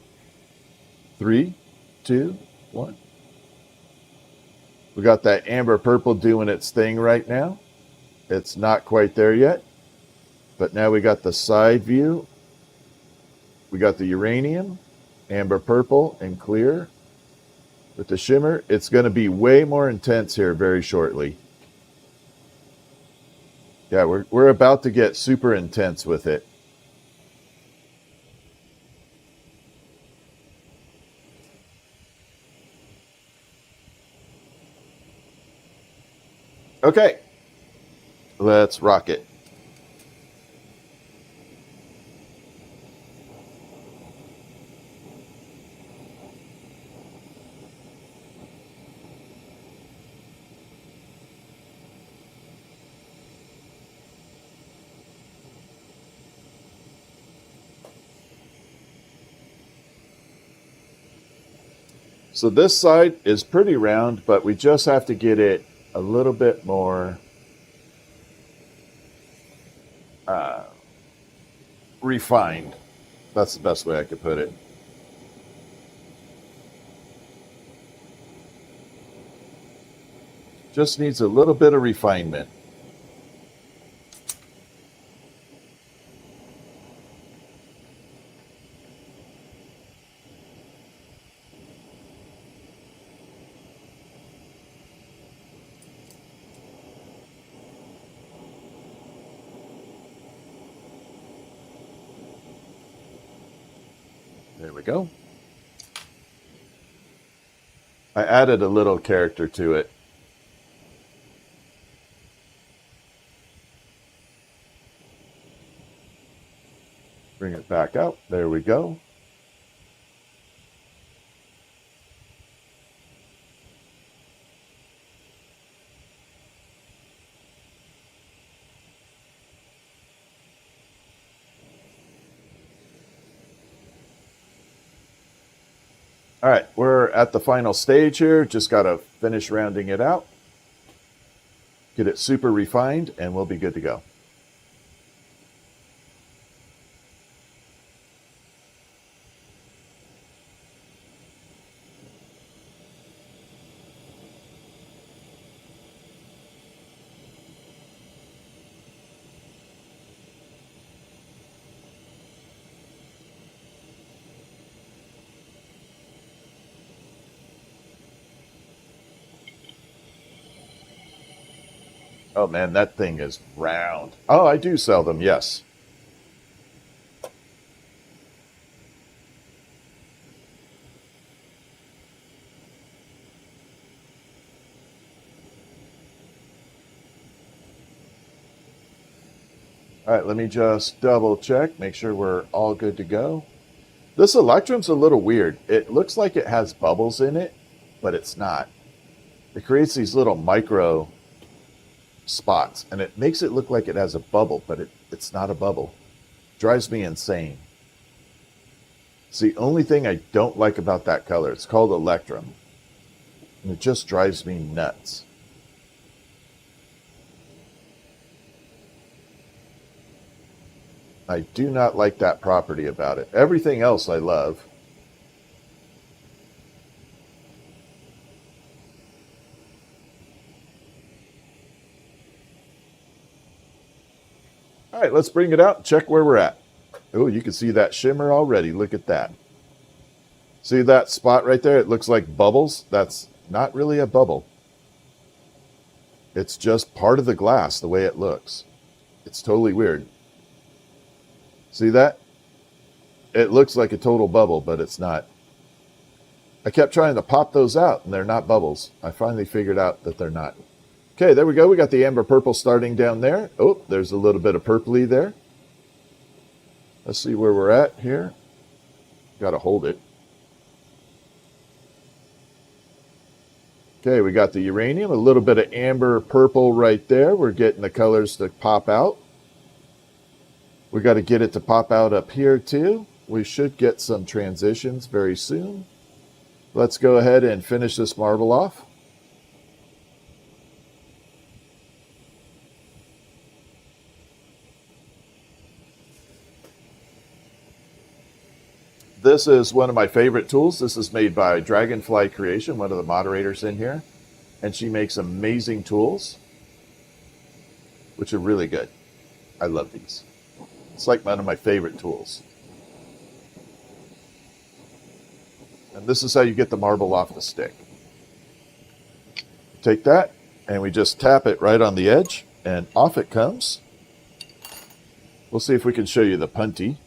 3, 2, 1. We got that amber purple doing its thing right now. It's not quite there yet. But now we got the side view. We got the uranium, amber purple, and clear with the shimmer. It's going to be way more intense here very shortly. Yeah, we're about to get super intense with it. Okay, let's rock it. So this side is pretty round, but we just have to get it a little bit more refined. That's the best way I could put it. Just needs a little bit of refinement. There we go. I added a little character to it. Bring it back out. There we go. All right, we're at the final stage here. Just got to finish rounding it out. Get it super refined, and we'll be good to go. Oh man, that thing is round. Oh, I do sell them, yes. All right, let me just double check, make sure we're all good to go. This electrum's a little weird. It looks like it has bubbles in it, but it's not. It creates these little micro spots, and it makes it look like it has a bubble, but it's not a bubble. Drives me insane. It's the only thing I don't like about that color. It's called electrum, and it just drives me nuts. I do not like that property about it. Everything else I love. All right, let's bring it out and check where we're at. Oh, you can see that shimmer already. Look at that. See that spot right there? It looks like bubbles. That's not really a bubble. It's just part of the glass, the way it looks. It's totally weird. See that? It looks like a total bubble, but it's not. I kept trying to pop those out, and they're not bubbles. I finally figured out that they're not. Okay, there we go. We got the amber purple starting down there. Oh, there's a little bit of purpley there. Let's see where we're at here. Got to hold it. Okay, we got the uranium, a little bit of amber purple right there. We're getting the colors to pop out. We got to get it to pop out up here too. We should get some transitions very soon. Let's go ahead and finish this marble off. This is one of my favorite tools. This is made by Dragonfly Creation, one of the moderators in here. And she makes amazing tools, which are really good. I love these. It's like one of my favorite tools. And this is how you get the marble off the stick. Take that, and we just tap it right on the edge, and off it comes. We'll see if we can show you the punty.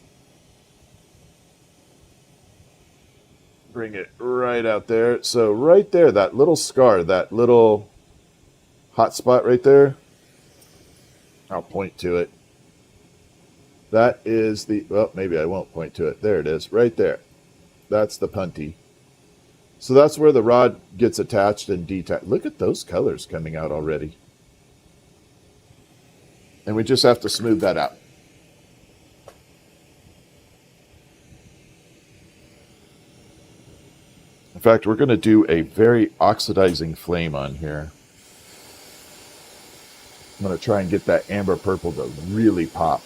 Bring it right out there. So right there, that little scar, that little hot spot right there, I'll point to it. That is the, well, maybe I won't point to it. There it is, right there. That's the punty. So that's where the rod gets attached and detached. Look at those colors coming out already. And we just have to smooth that out. In fact, we're going to do a very oxidizing flame on here. I'm going to try and get that amber purple to really pop.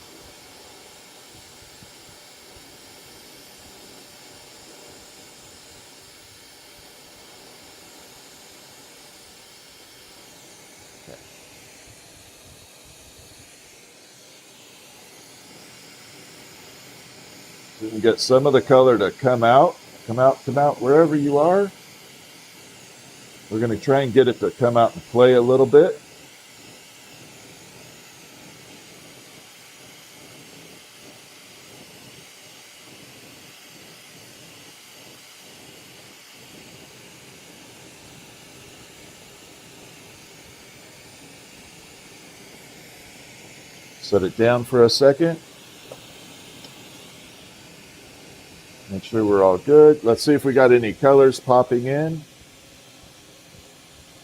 You can get some of the color to come out, wherever you are. We're going to try and get it to come out and play a little bit. Set it down for a second. Make sure we're all good. Let's see if we got any colors popping in.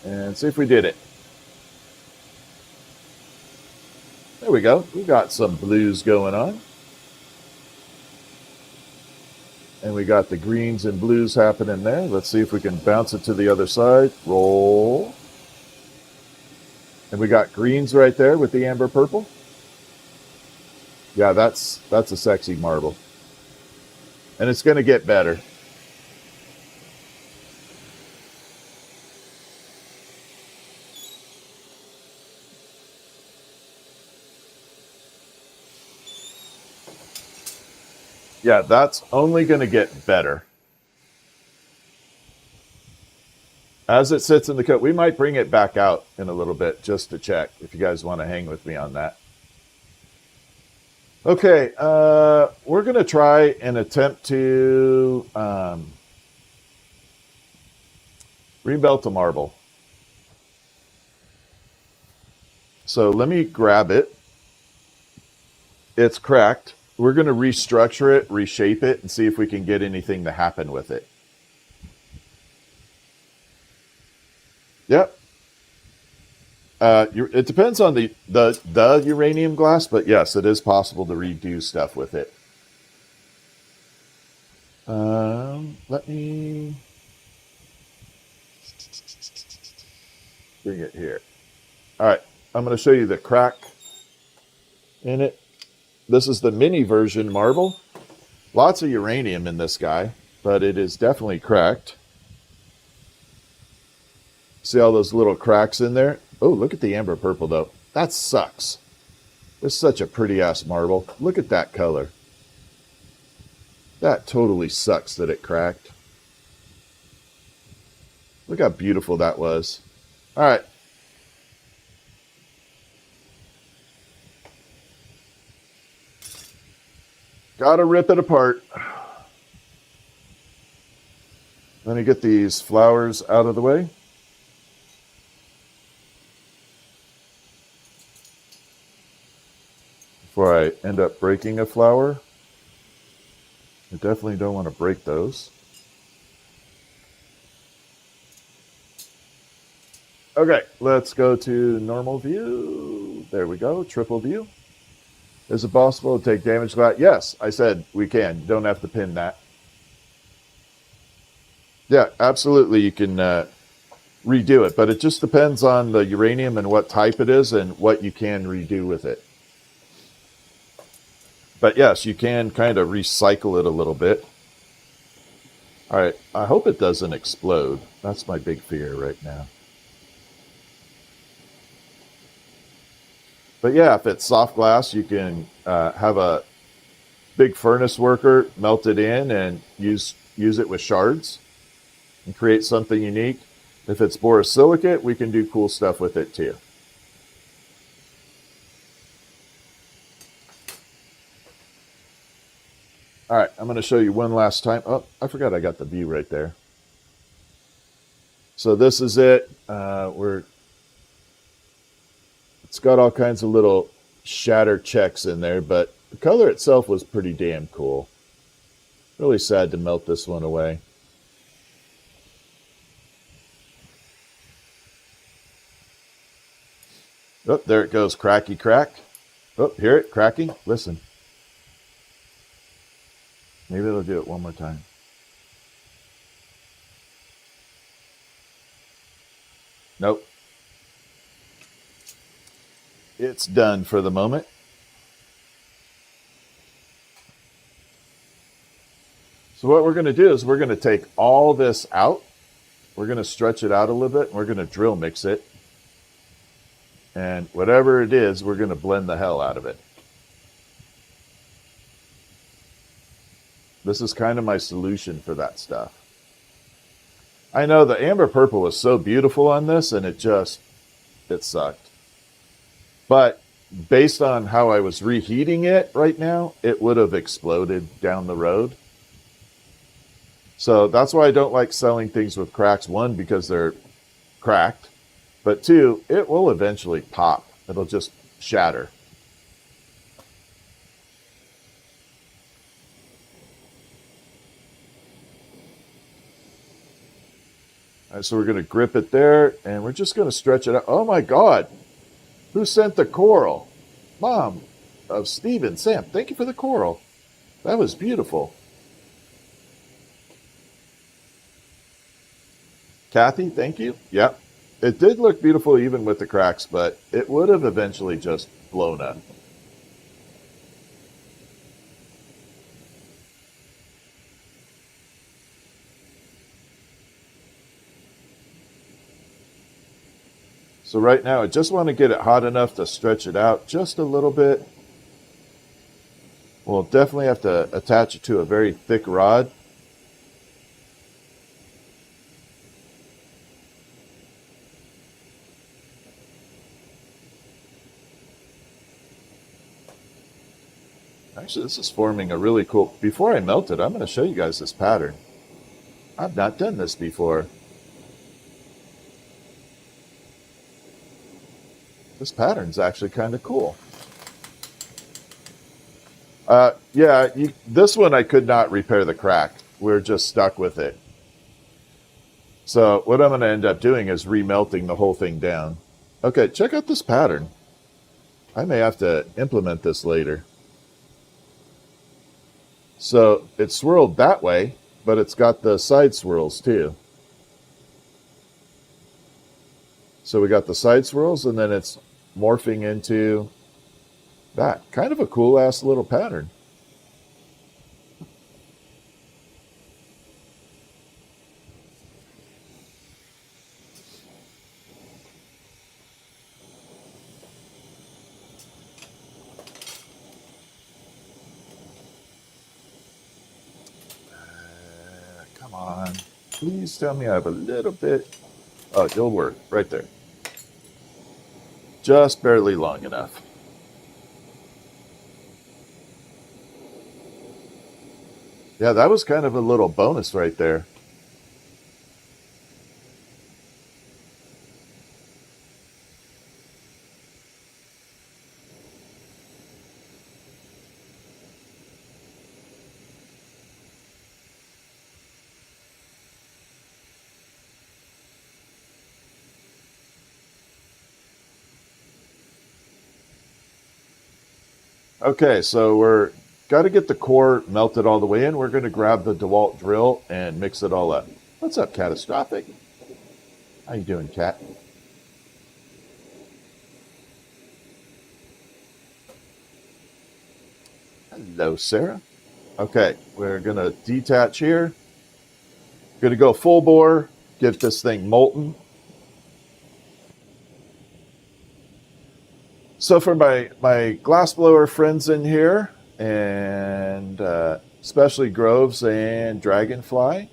And see if we did it. There we go. We got some blues going on. And we got the greens and blues happening there. Let's see if we can bounce it to the other side. Roll. And we got greens right there with the amber purple. Yeah, that's a sexy marble. And it's going to get better. Yeah, that's only going to get better. as it sits in the coat. We might bring it back out in a little bit just to check if you guys want to hang with me on that. Okay, we're going to try and attempt to remelt a marble. So let me grab it. It's cracked. We're going to restructure it, reshape it, and see if we can get anything to happen with it. Yep. It depends on the uranium glass, but yes, it is possible to redo stuff with it. Let me bring it here. All right, I'm going to show you the crack in it. This is the mini version marble. Lots of uranium in this guy, but it is definitely cracked. See all those little cracks in there? Oh, look at the amber purple, though. That sucks. It's such a pretty-ass marble. Look at that color. That totally sucks that it cracked. Look how beautiful that was. All right. Gotta rip it apart. Let me get these flowers out of the way. Before I end up breaking a flower. I definitely don't want to break those. Okay, let's go to normal view. There we go, triple view. Is it possible to take damaged glass? Yes, I said we can. You don't have to pin that. Yeah, absolutely, you can redo it, but it just depends on the uranium and what type it is and what you can redo with it. But yes, you can kind of recycle it a little bit. All right, I hope it doesn't explode. That's my big fear right now. But yeah, if it's soft glass, you can have a big furnace worker melt it in and use it with shards and create something unique. If it's borosilicate, we can do cool stuff with it too. All right, I'm going to show you one last time. Oh, I forgot I got the view right there. So this is it. It's got all kinds of little shatter checks in there, but the color itself was pretty damn cool. Really sad to melt this one away. Oh, there it goes, cracky crack. Oh, hear it cracking? Listen. Maybe it'll do it one more time. Nope. It's done for the moment. So what we're going to do is we're going to take all this out. We're going to stretch it out a little bit, and we're going to drill mix it. And whatever it is, we're going to blend the hell out of it. This is kind of my solution for that stuff. I know the amber purple was so beautiful on this, and it sucked. But based on how I was reheating it right now, it would have exploded down the road. So that's why I don't like selling things with cracks. One, because they're cracked. But two, it will eventually pop. It'll just shatter. All right, so we're going to grip it there, and we're just going to stretch it out. Oh my God! Who sent the coral? Mom of Stephen, Sam, thank you for the coral. That was beautiful. Kathy, thank you. Yep. It did look beautiful even with the cracks, but it would have eventually just blown up. So right now, I just want to get it hot enough to stretch it out just a little bit. We'll definitely have to attach it to a very thick rod. Actually, this is forming a really cool... Before I melt it, I'm going to show you guys this pattern. I've not done this before. This pattern's actually kind of cool. Yeah, this one I could not repair the crack. We're just stuck with it. So what I'm going to end up doing is remelting the whole thing down. Okay, check out this pattern. I may have to implement this later. So it's swirled that way, but it's got the side swirls too. So we got the side swirls, and then it's morphing into that. Kind of a cool-ass little pattern. Come on. Please tell me I have a little bit. Oh, it'll work. Right there. Just barely long enough. Yeah, that was kind of a little bonus right there. Okay, so we're got to get the core melted all the way in. We're going to grab the DeWalt drill and mix it all up. What's up, Catastrophic? How you doing, Cat? Hello, Sarah. Okay, we're going to detach here. Going to go full bore, get this thing molten. So for my glassblower friends in here, and especially Groves and Dragonfly,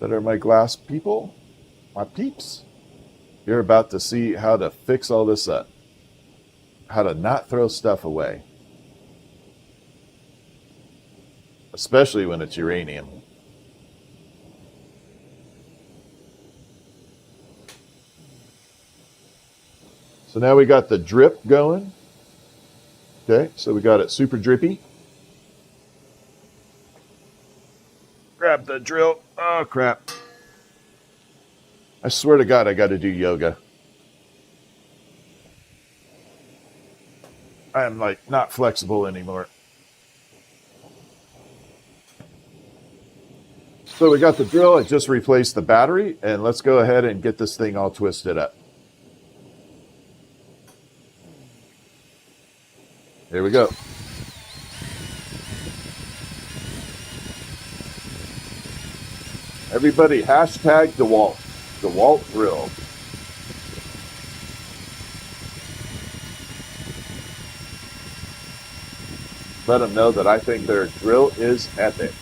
that are my glass people, my peeps, you're about to see how to fix all this up. How to not throw stuff away. Especially when it's uranium. So now we got the drip going. Okay, so we got it super drippy. Grab the drill. Oh, crap. I swear to God, I got to do yoga. I am like not flexible anymore. So we got the drill. I just replaced the battery, and let's go ahead and get this thing all twisted up. Here we go. Everybody, hashtag DeWalt. DeWalt drill. Let them know that I think their drill is epic.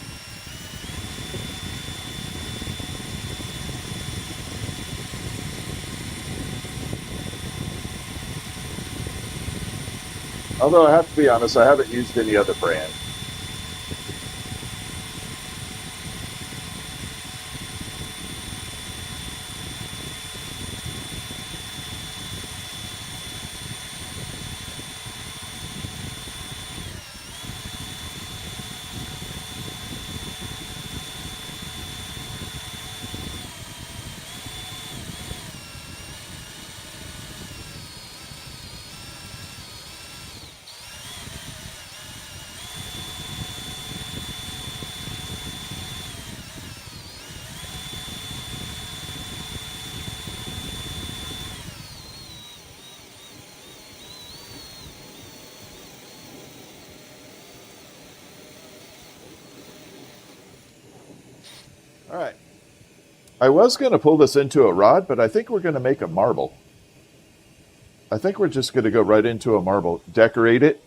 Although I have to be honest, I haven't used any other brand. All right. I was going to pull this into a rod, but I think we're going to make a marble. I think we're just going to go right into a marble. Decorate it.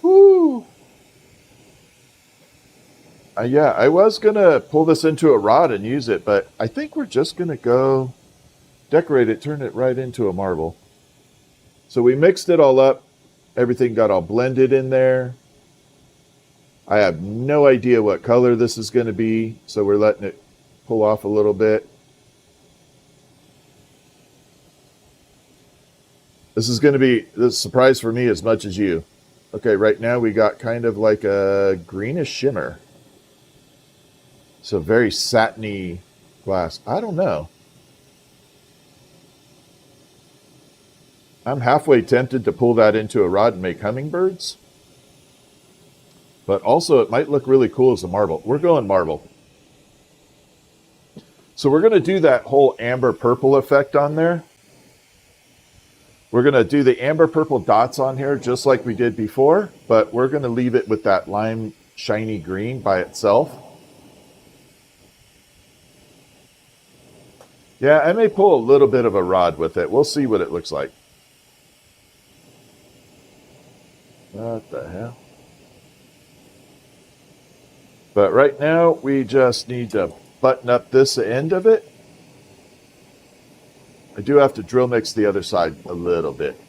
Woo! Yeah, I was going to pull this into a rod and use it, but I think we're just going to go decorate it, turn it right into a marble. So we mixed it all up. Everything got all blended in there. I have no idea what color this is going to be, so we're letting it pull off a little bit. This is going to be the surprise for me as much as you. Okay, right now we got kind of like a greenish shimmer. So very satiny glass. I don't know. I'm halfway tempted to pull that into a rod and make hummingbirds. But also it might look really cool as a marble. We're going marble. So we're going to do that whole amber purple effect on there. We're going to do the amber purple dots on here just like we did before, but we're going to leave it with that lime shiny green by itself. Yeah, I may pull a little bit of a rod with it. We'll see what it looks like. What the hell? But right now, we just need to button up this end of it. I do have to drill mix the other side a little bit.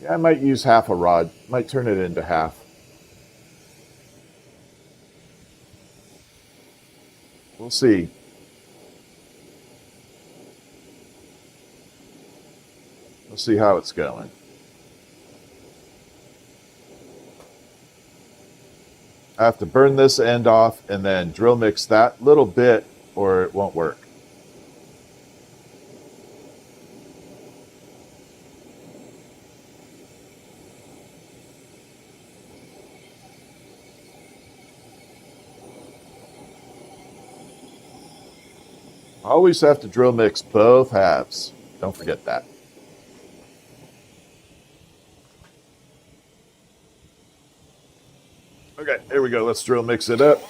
Yeah, I might use half a rod. Might turn it into half. We'll see. We'll see how it's going. I have to burn this end off and then drill mix that little bit or it won't work. Always have to drill mix both halves. Don't forget that. Okay, here we go. Let's drill mix it up.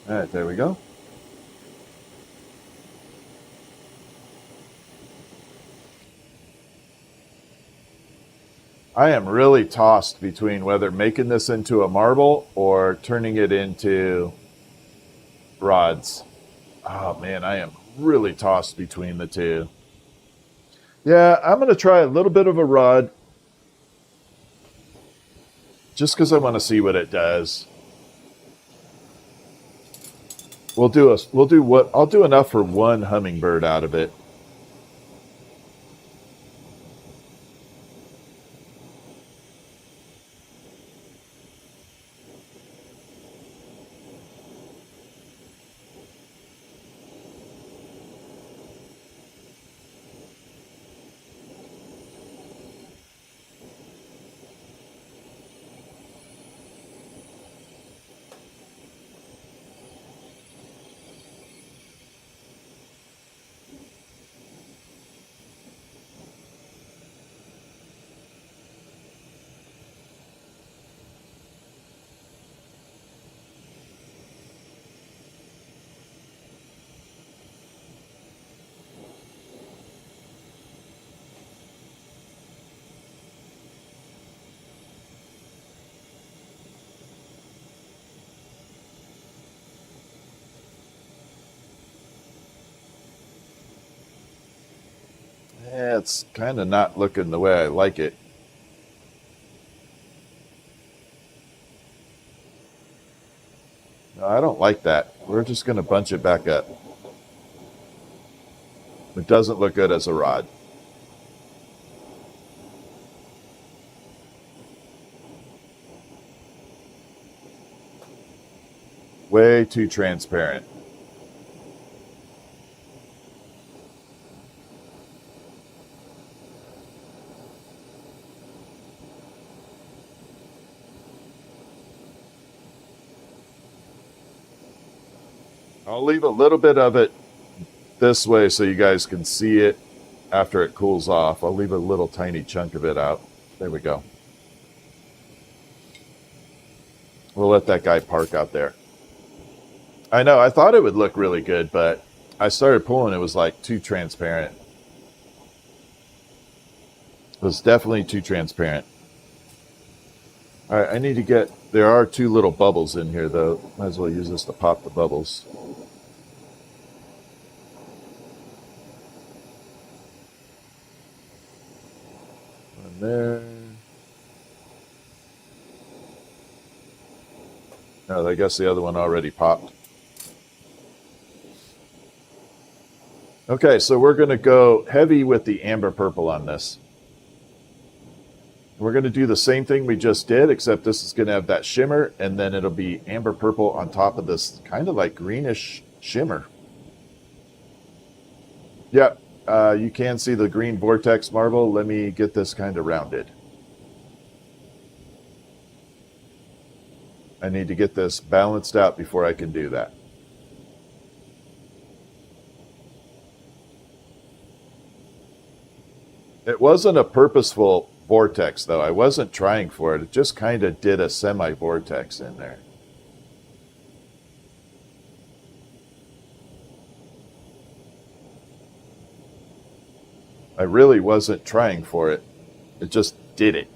All right, there we go. I am really tossed between whether making this into a marble or turning it into rods. Oh man, I am really tossed between the two. Yeah, I'm going to try a little bit of a rod just because I want to see what it does. I'll do enough for one hummingbird out of it. Yeah, it's kind of not looking the way I like it. No, I don't like that. We're just going to bunch it back up. It doesn't look good as a rod. Way too transparent. I'll leave a little bit of it this way so you guys can see it after it cools off. I'll leave a little tiny chunk of it out. There we go. We'll let that guy park out there. I know, I thought it would look really good, but I started pulling, it was like too transparent. It was definitely too transparent. All right, I need to get, there are 2 little bubbles in here though. Might as well use this to pop the bubbles. One there. No, I guess the other one already popped. Okay, so we're going to go heavy with the amber purple on this. We're going to do the same thing we just did, except this is going to have that shimmer, and then it'll be amber purple on top of this kind of like greenish shimmer. Yep, you can see the green vortex marble. Let me get this kind of rounded. I need to get this balanced out before I can do that. It wasn't a purposeful vortex, though. I wasn't trying for it. It just kind of did a semi-vortex in there. I really wasn't trying for it. It just did it.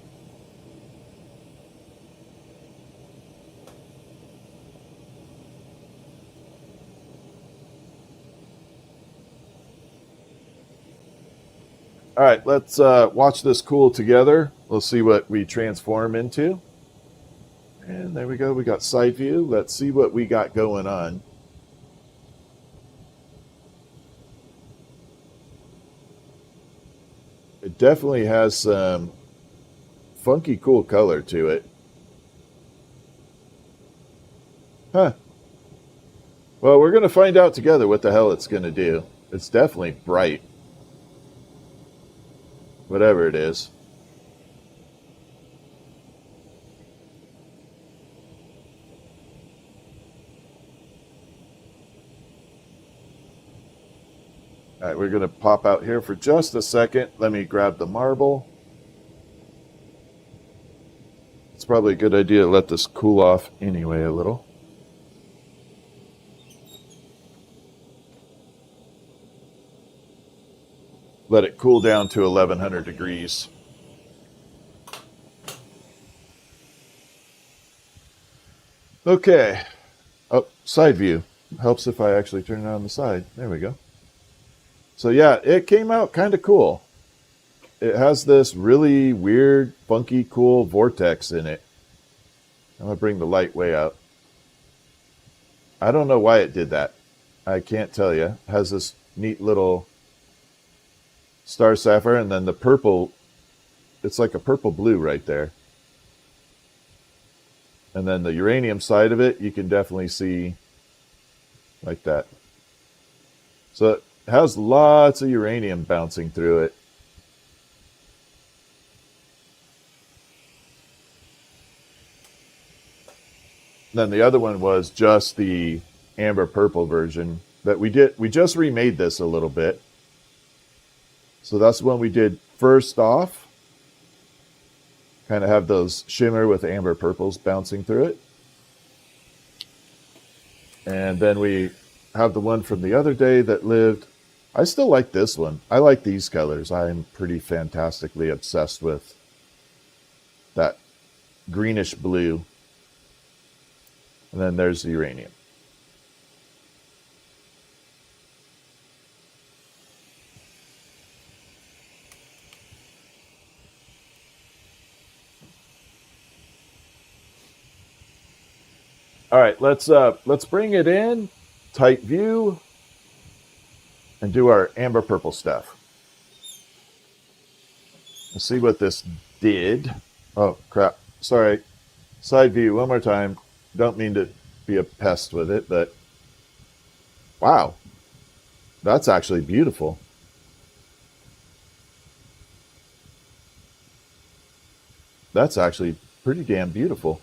All right, let's watch this cool together. We'll see what we transform into. And there we go. We got side view. Let's see what we got going on. It definitely has some funky, cool color to it. Huh. Well, we're going to find out together what the hell it's going to do. It's definitely bright. Whatever it is. All right, we're going to pop out here for just a second. Let me grab the marble. It's probably a good idea to let this cool off anyway a little. Let it cool down to 1100 degrees. Okay. Oh, side view. Helps if I actually turn it on the side. There we go. So yeah, it came out kind of cool. It has this really weird, funky, cool vortex in it. I'm going to bring the light way out. I don't know why it did that. I can't tell you. It has this neat little star sapphire, and then the purple, it's like a purple blue right there. And then the uranium side of it, you can definitely see like that. So it has lots of uranium bouncing through it. Then the other one was just the amber purple version that we did. We just remade this a little bit. So that's when we did first off. Kind of have those shimmer with amber purples bouncing through it. And then we have the one from the other day that lived. I still like this one. I like these colors. I'm pretty fantastically obsessed with that greenish blue. And then there's the uranium. All right, let's bring it in, tight view, and do our amber purple stuff. Let's see what this did. Oh, crap. Sorry. Side view one more time. Don't mean to be a pest with it, but wow, that's actually beautiful. That's actually pretty damn beautiful.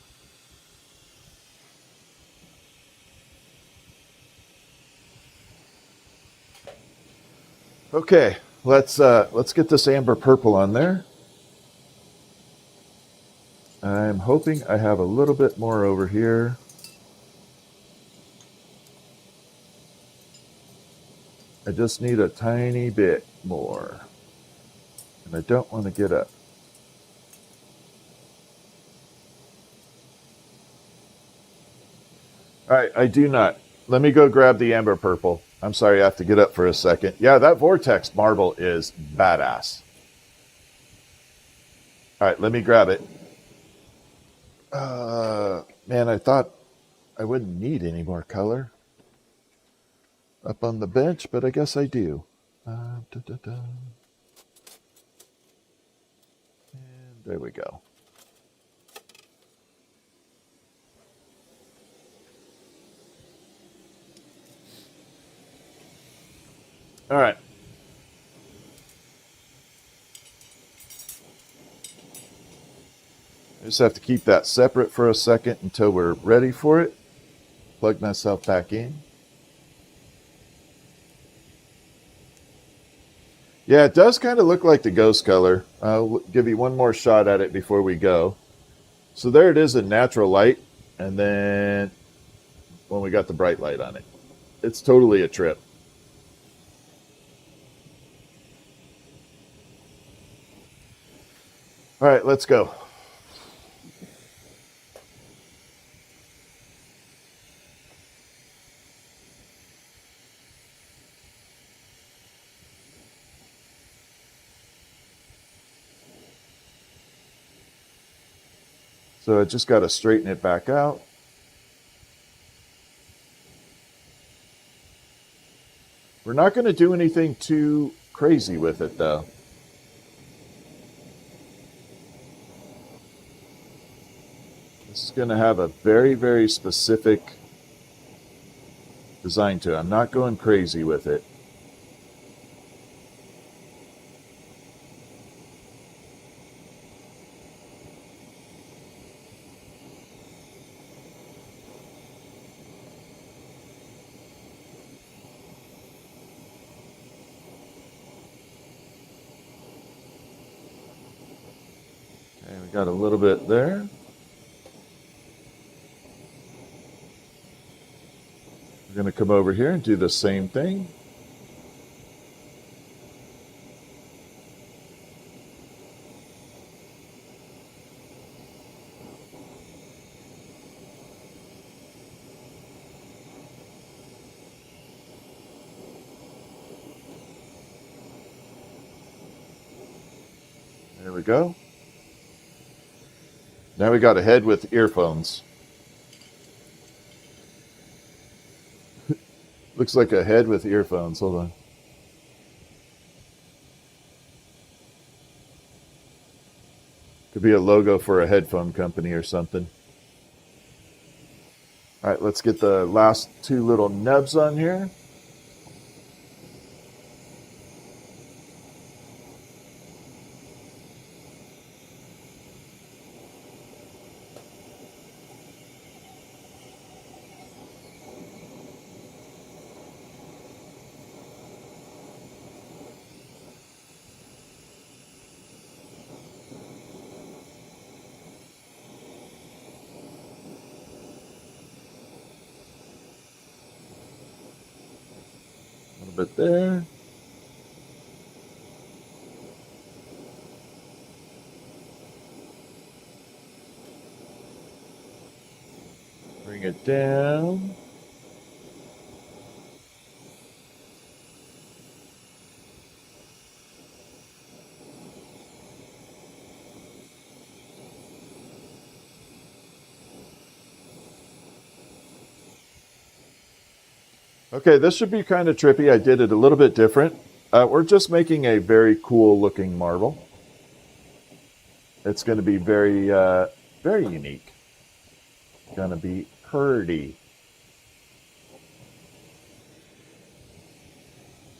Okay, let's get this amber purple on there. I'm hoping I have a little bit more over here. I just need a tiny bit more. And I don't want to get up. All right, I do not. Let me go grab the amber purple. I'm sorry, I have to get up for a second. Yeah, that vortex marble is badass. All right, let me grab it. Man, I thought I wouldn't need any more color up on the bench, but I guess I do. And there we go. All right. I just have to keep that separate for a second until we're ready for it. Plug myself back in. Yeah, it does kind of look like the ghost color. I'll give you one more shot at it before we go. So there it is in natural light, and then when we got the bright light on it. It's totally a trip. All right, let's go. So I just got to straighten it back out. We're not going to do anything too crazy with it, though. This is going to have a very, very specific design to it. I'm not going crazy with it. Okay, we got a little bit there. We're going to come over here and do the same thing. There we go. Now we got a head with earphones. Looks like a head with earphones. Hold on. Could be a logo for a headphone company or something. All right, let's get the last two little nubs on here. A little bit there. Bring it down. Okay, this should be kind of trippy. I did it a little bit different. We're just making a very cool looking marble. It's going to be very, very unique. Going to be pretty.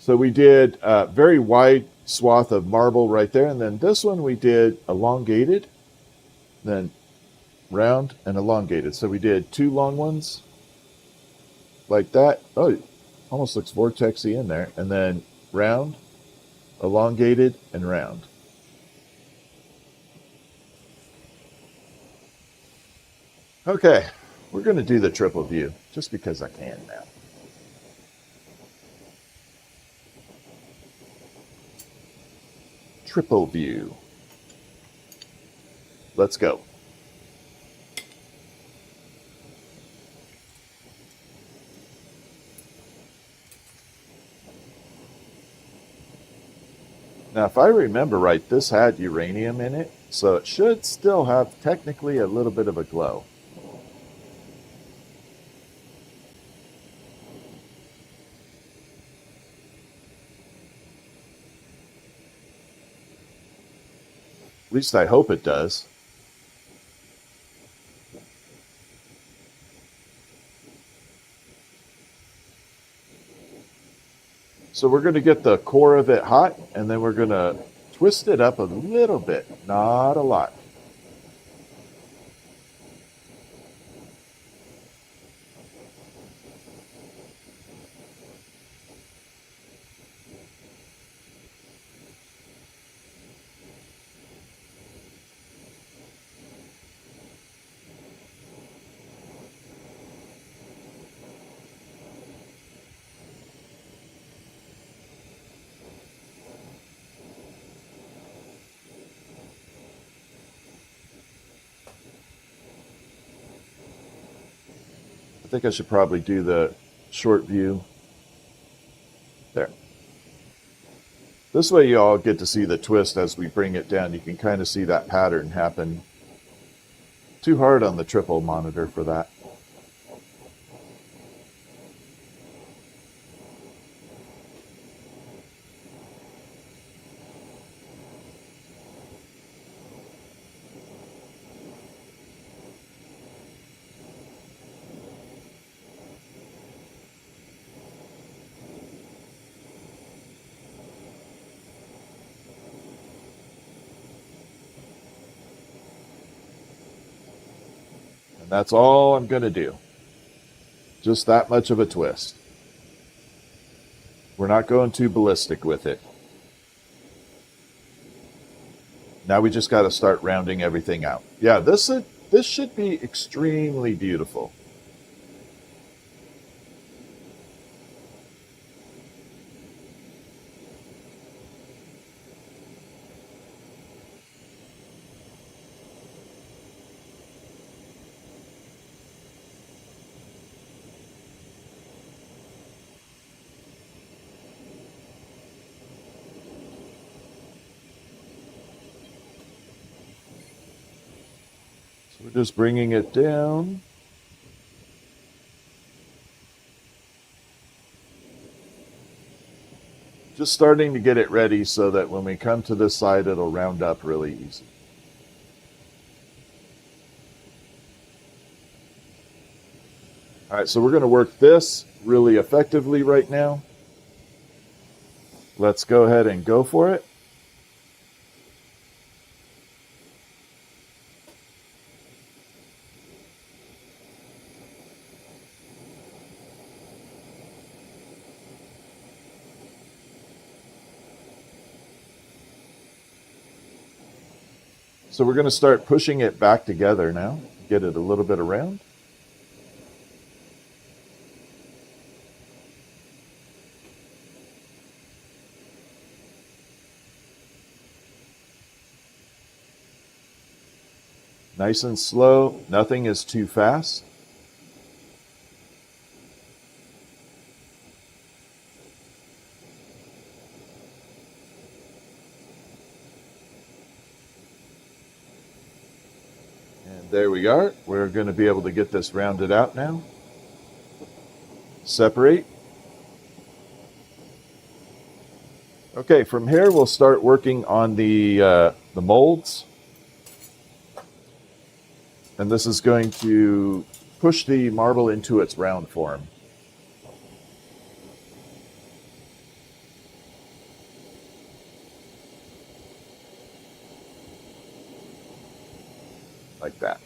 So we did a very wide swath of marble right there. And then this one we did elongated, then round and elongated. So we did 2 long ones like that. Oh, it almost looks vortexy in there. And then round, elongated, and round. Okay, we're going to do the triple view just because I can now. Triple view. Let's go. Now, if I remember right, this had uranium in it, so it should still have technically a little bit of a glow. At least I hope it does. So we're going to get the core of it hot, and then we're going to twist it up a little bit, not a lot. I think I should probably do the short view. There. This way you all get to see the twist as we bring it down. You can kind of see that pattern happen. Too hard on the triple monitor for that. That's all I'm going to do. Just that much of a twist. We're not going too ballistic with it. Now we just got to start rounding everything out. Yeah, this should be extremely beautiful. We're just bringing it down. Just starting to get it ready so that when we come to this side, it'll round up really easy. All right, so we're going to work this really effectively right now. Let's go ahead and go for it. So we're going to start pushing it back together now, get it a little bit around. Nice and slow, nothing is too fast. There we are. We're going to be able to get this rounded out now. Separate. Okay, from here we'll start working on the molds. And this is going to push the marble into its round form. like that.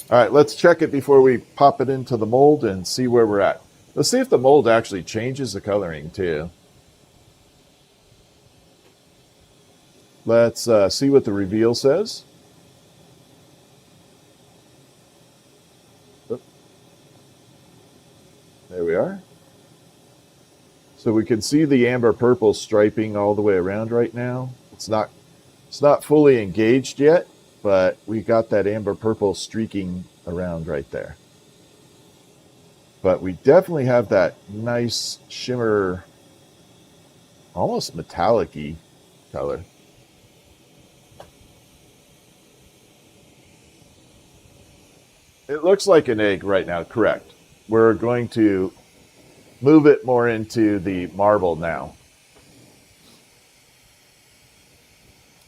All right, let's check it before we pop it into the mold and see where we're at. Let's see if the mold actually changes the coloring too. Let's see what the reveal says. Oop. There we are. So we can see the amber purple striping all the way around right now. It's not fully engaged yet, but we got that amber purple streaking around right there. But we definitely have that nice shimmer, almost metallic-y color. It looks like an egg right now, correct. We're going to move it more into the marble now.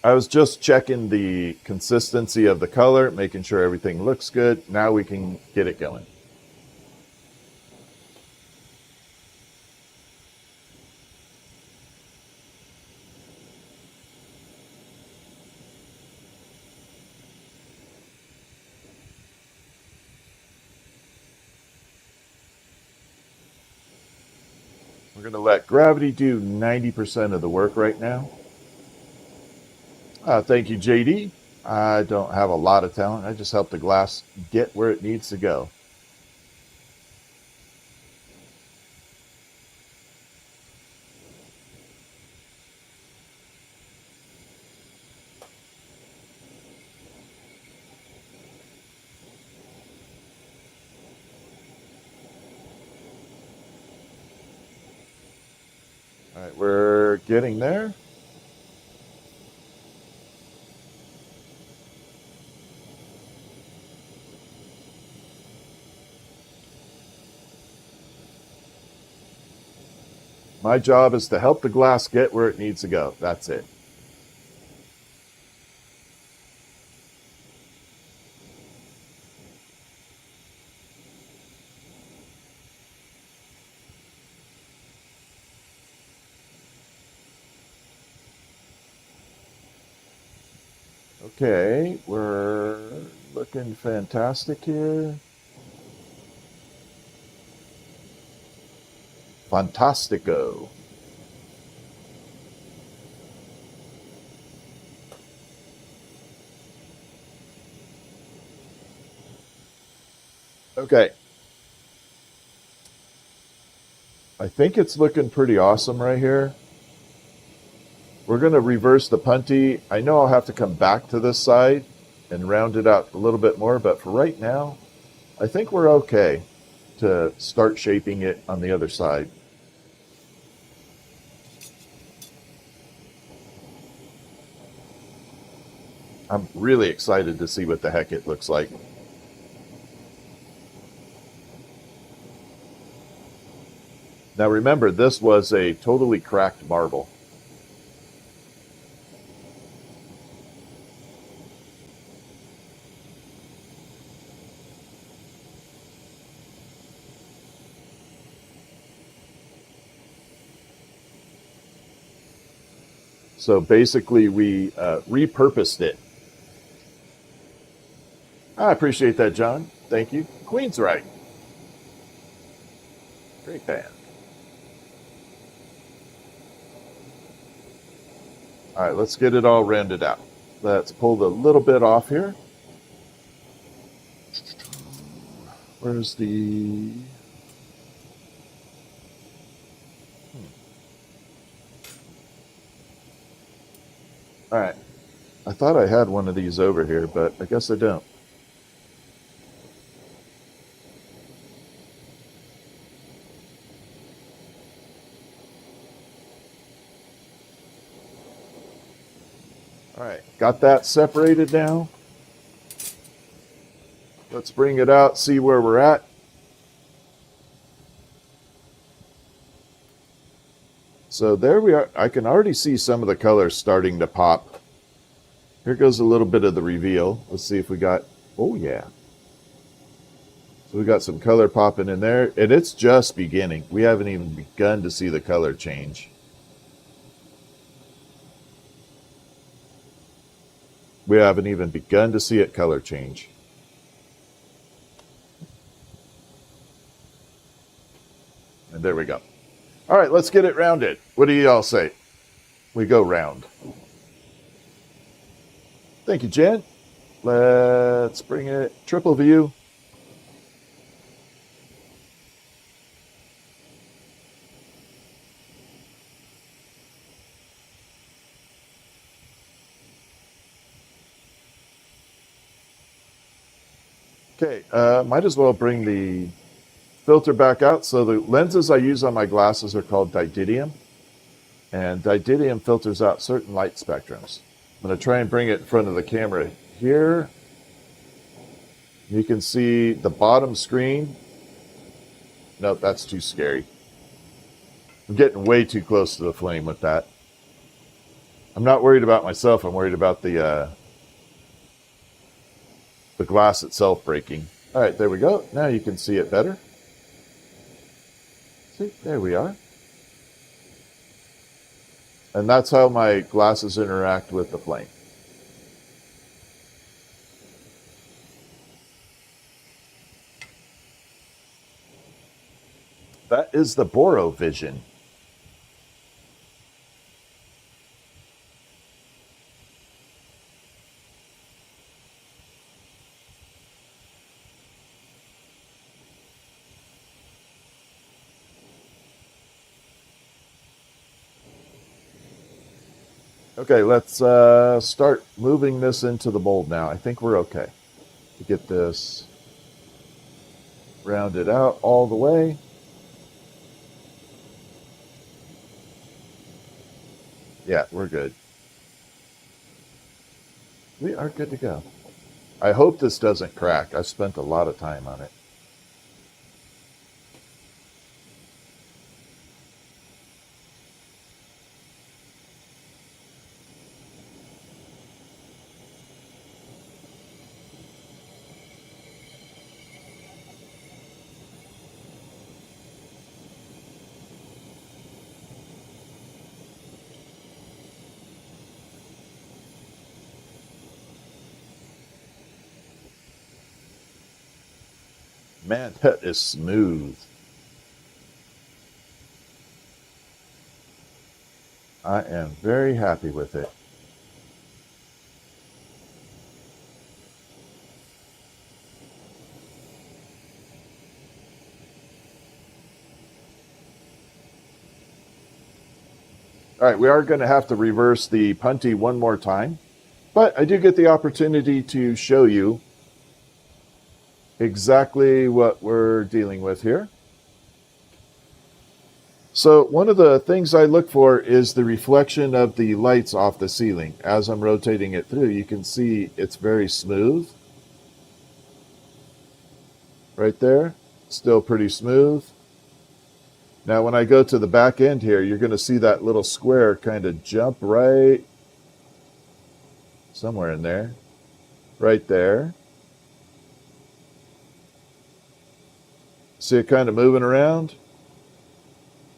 I was just checking the consistency of the color, making sure everything looks good. Now we can get it going. We're going to let gravity do 90% of the work right now. Thank you, JD. I don't have a lot of talent. I just help the glass get where it needs to go. All right, we're getting there. My job is to help the glass get where it needs to go. That's it. Okay, we're looking fantastic here. Fantastico. Okay. I think it's looking pretty awesome right here. We're going to reverse the punty. I know I'll have to come back to this side and round it out a little bit more, but for right now, I think we're okay to start shaping it on the other side. I'm really excited to see what the heck it looks like. Now remember, this was a totally cracked marble. So basically we repurposed it. I appreciate that, John. Thank you. Queen's right. Great band. All right, let's get it all rounded out. Let's pull the little bit off here. Where's the... All right. I thought I had one of these over here, but I guess I don't. All right, got that separated now. Let's bring it out, see where we're at. So there we are. I can already see some of the colors starting to pop. Here goes a little bit of the reveal. Let's see if we got, oh yeah. So we got some color popping in there, and it's just beginning. We haven't even begun to see the color change. We haven't even begun to see it color change. And there we go. All right, let's get it rounded. What do you all say? We go round. Thank you, Jen. Let's bring it triple view. Okay, might as well bring the filter back out. So the lenses I use on my glasses are called didymium, and didymium filters out certain light spectrums. I'm going to try and bring it in front of the camera here. You can see the bottom screen. Nope, that's too scary. I'm getting way too close to the flame with that. I'm not worried about myself. I'm worried about the glass itself breaking. All right, there we go. Now you can see it better. See, there we are. And that's how my glasses interact with the flame. That is the Borovision. Okay, let's start moving this into the mold now. I think we're okay to get this rounded out all the way. Yeah, we're good. We are good to go. I hope this doesn't crack. I've spent a lot of time on it. Man, that is smooth. I am very happy with it. All right, we are going to have to reverse the punty one more time, but I do get the opportunity to show you exactly what we're dealing with here. So one of the things I look for is the reflection of the lights off the ceiling. As I'm rotating it through, you can see it's very smooth. Right there, still pretty smooth. Now when I go to the back end here, you're going to see that little square kind of jump right somewhere in there. Right there. See it kind of moving around?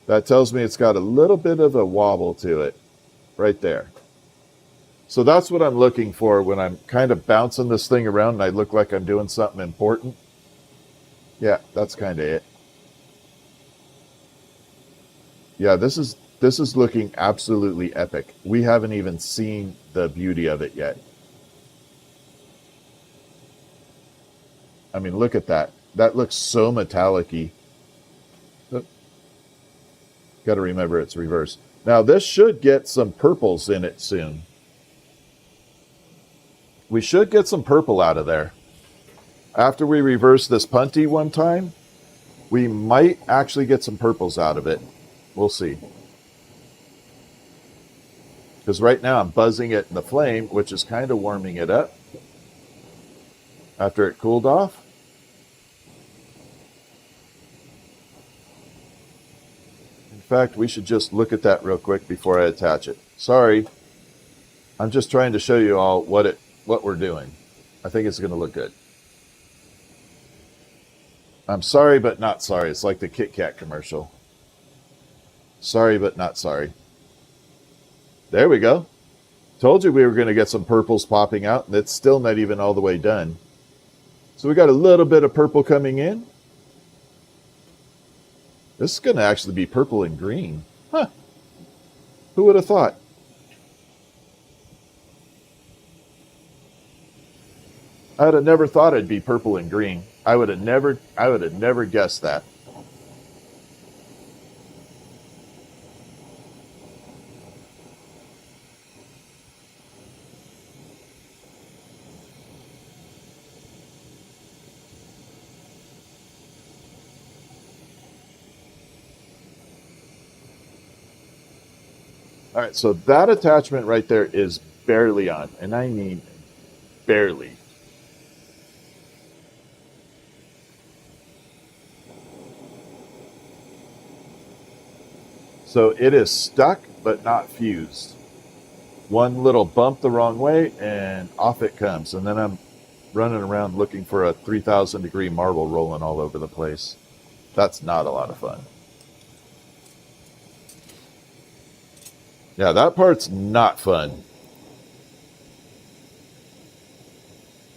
That tells me it's got a little bit of a wobble to it. Right there. So that's what I'm looking for when I'm kind of bouncing this thing around and I look like I'm doing something important. Yeah, that's kind of it. Yeah, this is looking absolutely epic. We haven't even seen the beauty of it yet. I mean, look at that. That looks so metallic-y. Got to remember it's reversed. Now, this should get some purples in it soon. We should get some purple out of there. After we reverse this punty one time, we might actually get some purples out of it. We'll see. Because right now I'm buzzing it in the flame, which is kind of warming it up. After it cooled off. In fact, we should just look at that real quick before I attach it. Sorry. I'm just trying to show you all what we're doing. I think it's going to look good. I'm sorry, but not sorry. It's like the Kit Kat commercial. Sorry, but not sorry. There we go. Told you we were going to get some purples popping out, and it's still not even all the way done. So we got a little bit of purple coming in. This is going to actually be purple and green. Huh. Who would have thought? I'd have never thought it'd be purple and green. I would have never guessed that. All right, so that attachment right there is barely on, and I mean barely. So it is stuck, but not fused. One little bump the wrong way, and off it comes. And then I'm running around looking for a 3,000 degree marble rolling all over the place. That's not a lot of fun. Yeah, that part's not fun.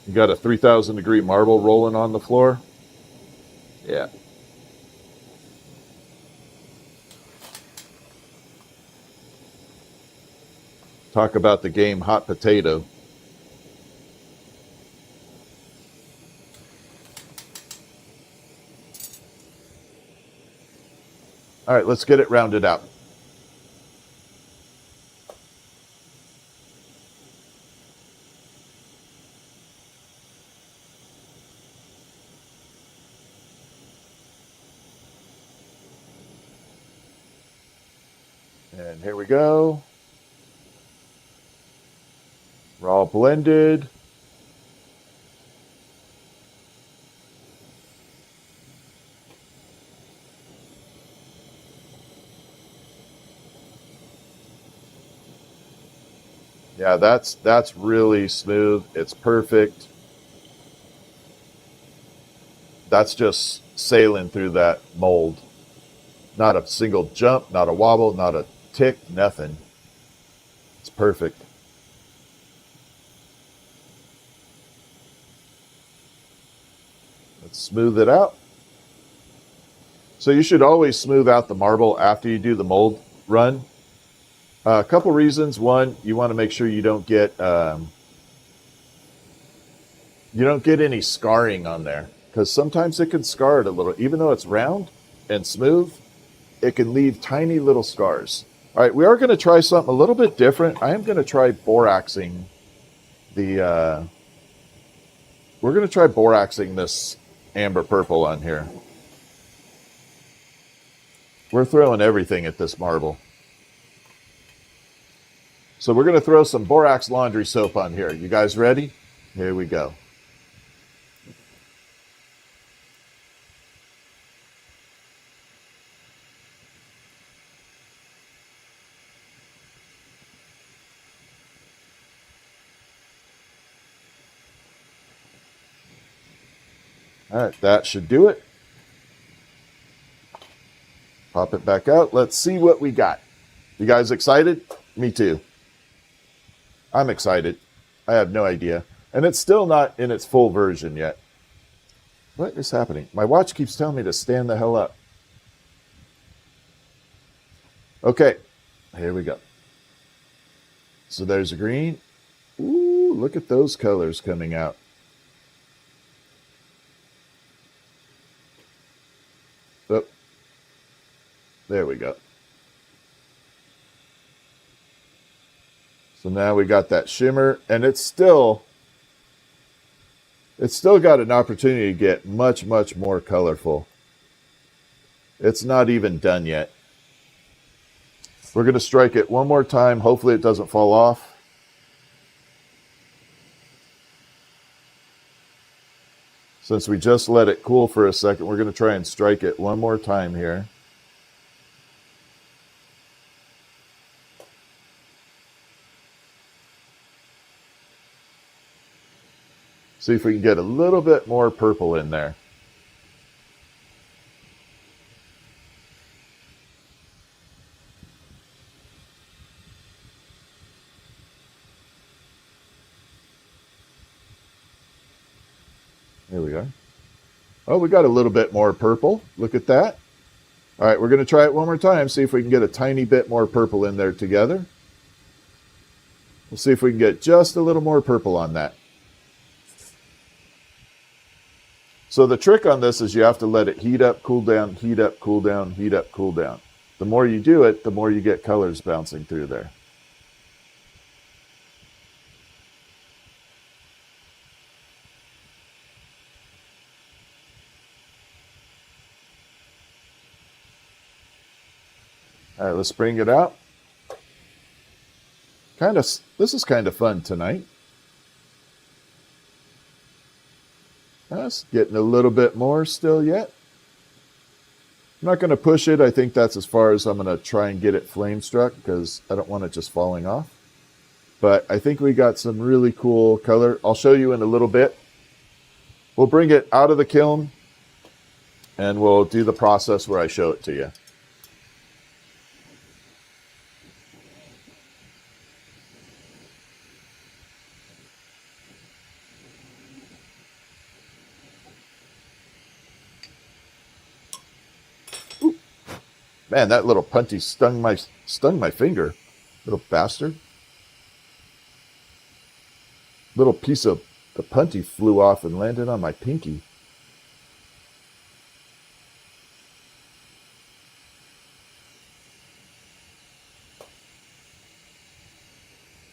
You got a 3,000 degree marble rolling on the floor? Yeah. Talk about the game Hot Potato. All right, let's get it rounded out. And here we go. We're all blended. Yeah, that's really smooth. It's perfect. That's just sailing through that mold. Not a single jump, not a wobble, not a tick, nothing. It's perfect. Let's smooth it out. So you should always smooth out the marble after you do the mold run. A couple reasons. One, you want to make sure you don't get any scarring on there, because sometimes it can scar it a little. Even though it's round and smooth, it can leave tiny little scars. All right, we are going to try something a little bit different. I am going to try boraxing the. We're going to try boraxing this amber purple on here. We're throwing everything at this marble. So we're going to throw some borax laundry soap on here. You guys ready? Here we go. All right, that should do it. Pop it back out. Let's see what we got. You guys excited? Me too. I'm excited. I have no idea. And it's still not in its full version yet. What is happening? My watch keeps telling me to stand the hell up. Okay, here we go. So there's a green. Ooh, look at those colors coming out. Oh, there we go. So now we got that shimmer, and it's still got an opportunity to get much, much more colorful. It's not even done yet. We're going to strike it one more time. Hopefully it doesn't fall off. Since we just let it cool for a second, we're going to try and strike it one more time here. See if we can get a little bit more purple in there. Here we are. Oh, we got a little bit more purple. Look at that. All right, we're going to try it one more time, see if we can get a tiny bit more purple in there together. We'll see if we can get just a little more purple on that. So the trick on this is you have to let it heat up, cool down, heat up, cool down, heat up, cool down. The more you do it, the more you get colors bouncing through there. All right, let's bring it out. This is kind of fun tonight. That's getting a little bit more still yet. I'm not going to push it. I think that's as far as I'm going to try and get it flame struck because I don't want it just falling off. But I think we got some really cool color. I'll show you in a little bit. We'll bring it out of the kiln and we'll do the process where I show it to you. Man, that little punty stung my finger. Little bastard. Little piece of the punty flew off and landed on my pinky.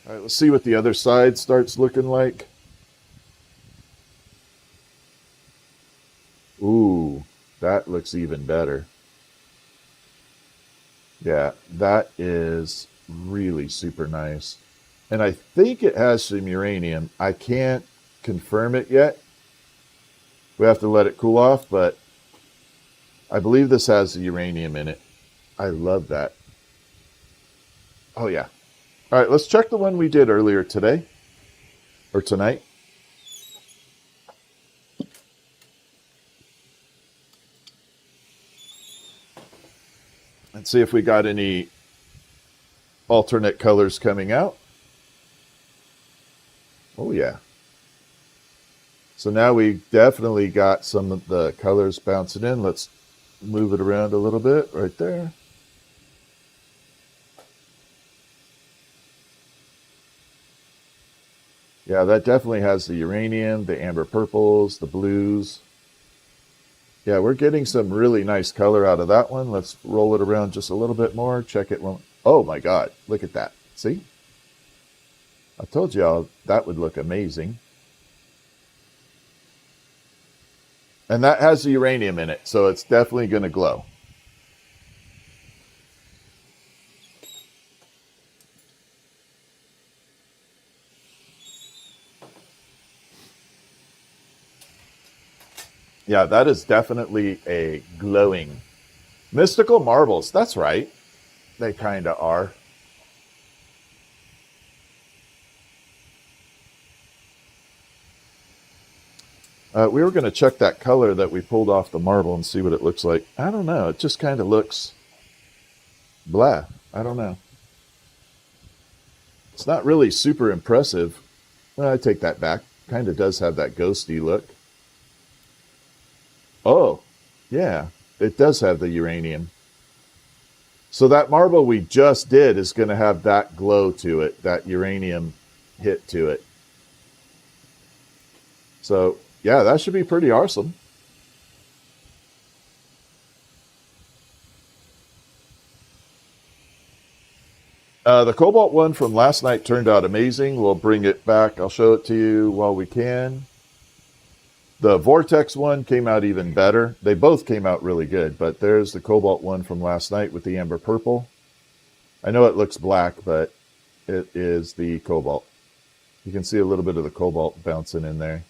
All right, let's see what the other side starts looking like. Ooh, that looks even better. Yeah, that is really super nice. And I think it has some uranium. I can't confirm it yet. We have to let it cool off, but I believe this has the uranium in it. I love that. Oh, yeah. All right, let's check the one we did earlier today, or tonight. And see if we got any alternate colors coming out. Oh, yeah. So now we definitely got some of the colors bouncing in. Let's move it around a little bit right there. Yeah, that definitely has the uranium, the amber purples, the blues. Yeah, we're getting some really nice color out of that one. Let's roll it around just a little bit more. Check it. Oh my God, look at that. See? I told y'all that would look amazing. And that has the uranium in it, so it's definitely going to glow. Yeah, that is definitely a glowing. Mystical marbles, that's right. They kind of are. We were going to check that color that we pulled off the marble and see what it looks like. I don't know. It just kind of looks blah. I don't know. It's not really super impressive. Well, I take that back. Kind of does have that ghosty look. Oh, yeah, it does have the uranium. So that marble we just did is going to have that glow to it, that uranium hit to it. So, yeah, that should be pretty awesome. The cobalt one from last night turned out amazing. We'll bring it back. I'll show it to you while we can. The Vortex one came out even better. They both came out really good, but there's the cobalt one from last night with the amber purple. I know it looks black, but it is the cobalt. You can see a little bit of the cobalt bouncing in there.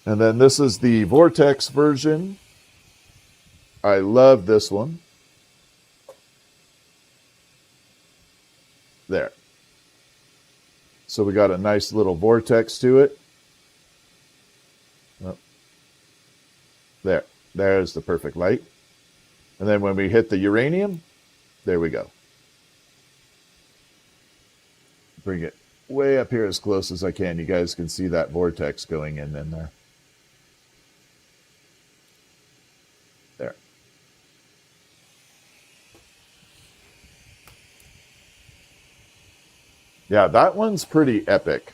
And then this is the Vortex version. I love this one. There. So we got a nice little vortex to it. There's the perfect light. And then when we hit the uranium, there we go. Bring it way up here as close as I can. You guys can see that vortex going in there. There. Yeah, that one's pretty epic.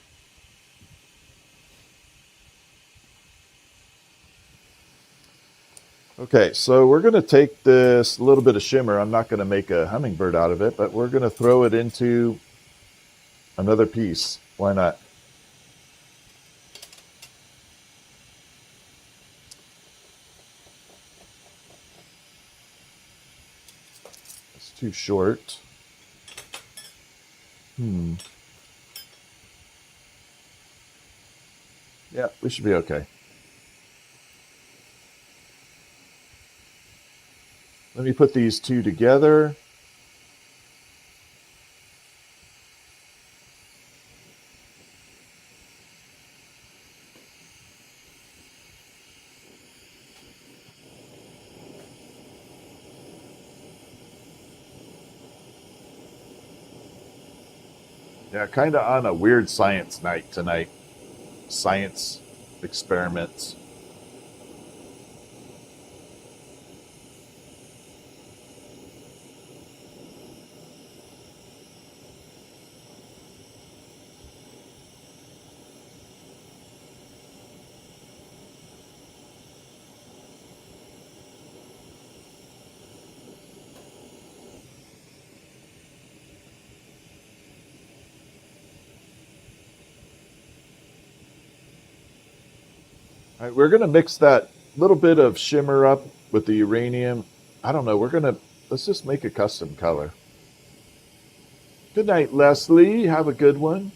Okay, so we're going to take this little bit of shimmer. I'm not going to make a hummingbird out of it, but we're going to throw it into another piece. Why not? It's too short. Yeah, we should be okay. Let me put these two together. Yeah, kind of on a weird science night tonight. Science experiments. All right, we're going to mix that little bit of shimmer up with the uranium. I don't know. Let's just make a custom color. Good night, Leslie. Have a good one.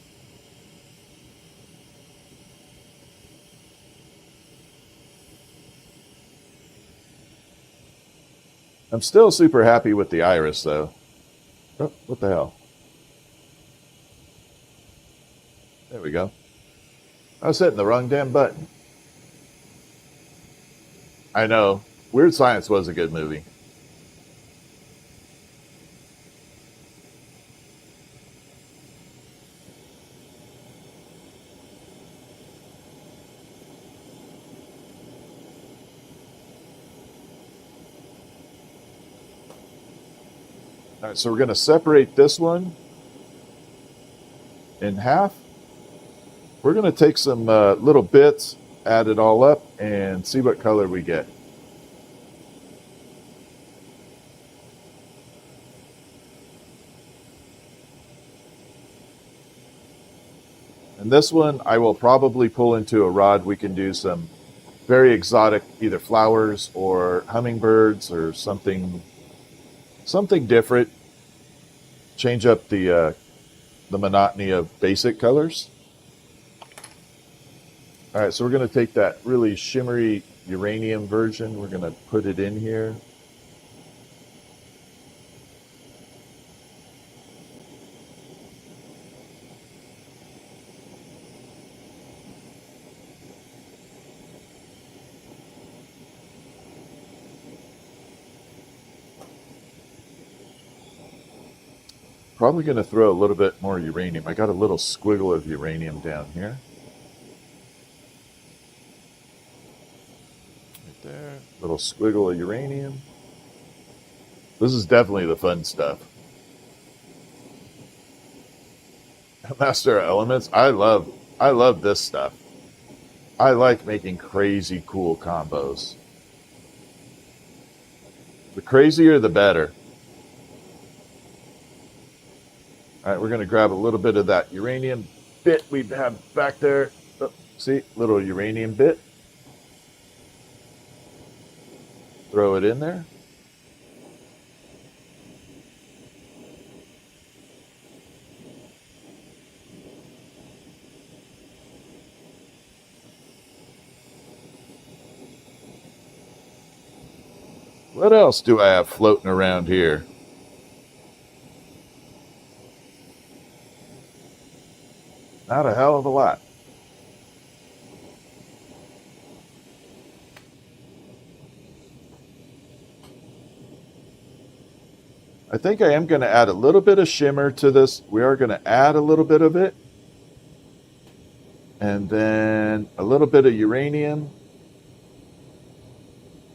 I'm still super happy with the iris, though. Oh, what the hell? There we go. I was hitting the wrong damn button. I know. Weird Science was a good movie. All right, so we're going to separate this one in half. We're going to take some little bits, add it all up, and see what color we get. And this one I will probably pull into a rod. We can do some very exotic either flowers or hummingbirds or something different. Change up the monotony of basic colors. All right, so we're going to take that really shimmery uranium version. We're going to put it in here. Probably going to throw a little bit more uranium. I got a little squiggle of uranium down here. Right there. Little squiggle of uranium. This is definitely the fun stuff. Master of Elements. I love this stuff. I like making crazy cool combos. The crazier, the better. All right, we're going to grab a little bit of that uranium bit we have back there. Oh, see, little uranium bit. Throw it in there. What else do I have floating around here? Not a hell of a lot. I think I am going to add a little bit of shimmer to this. We are going to add a little bit of it. And then a little bit of uranium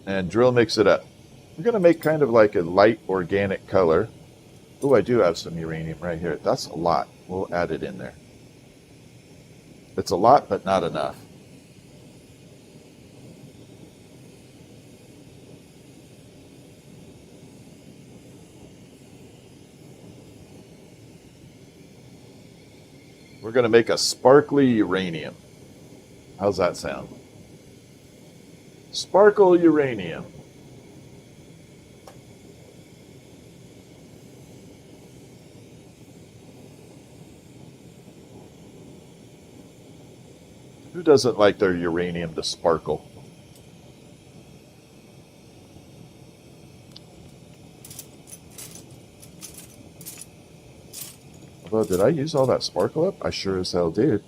and drill mix it up. We're going to make kind of like a light organic color. Oh, I do have some uranium right here. That's a lot. We'll add it in there. It's a lot, but not enough. We're going to make a sparkly uranium. How's that sound? Sparkle uranium. Who doesn't like their uranium to sparkle? Although, did I use all that sparkle up? I sure as hell did.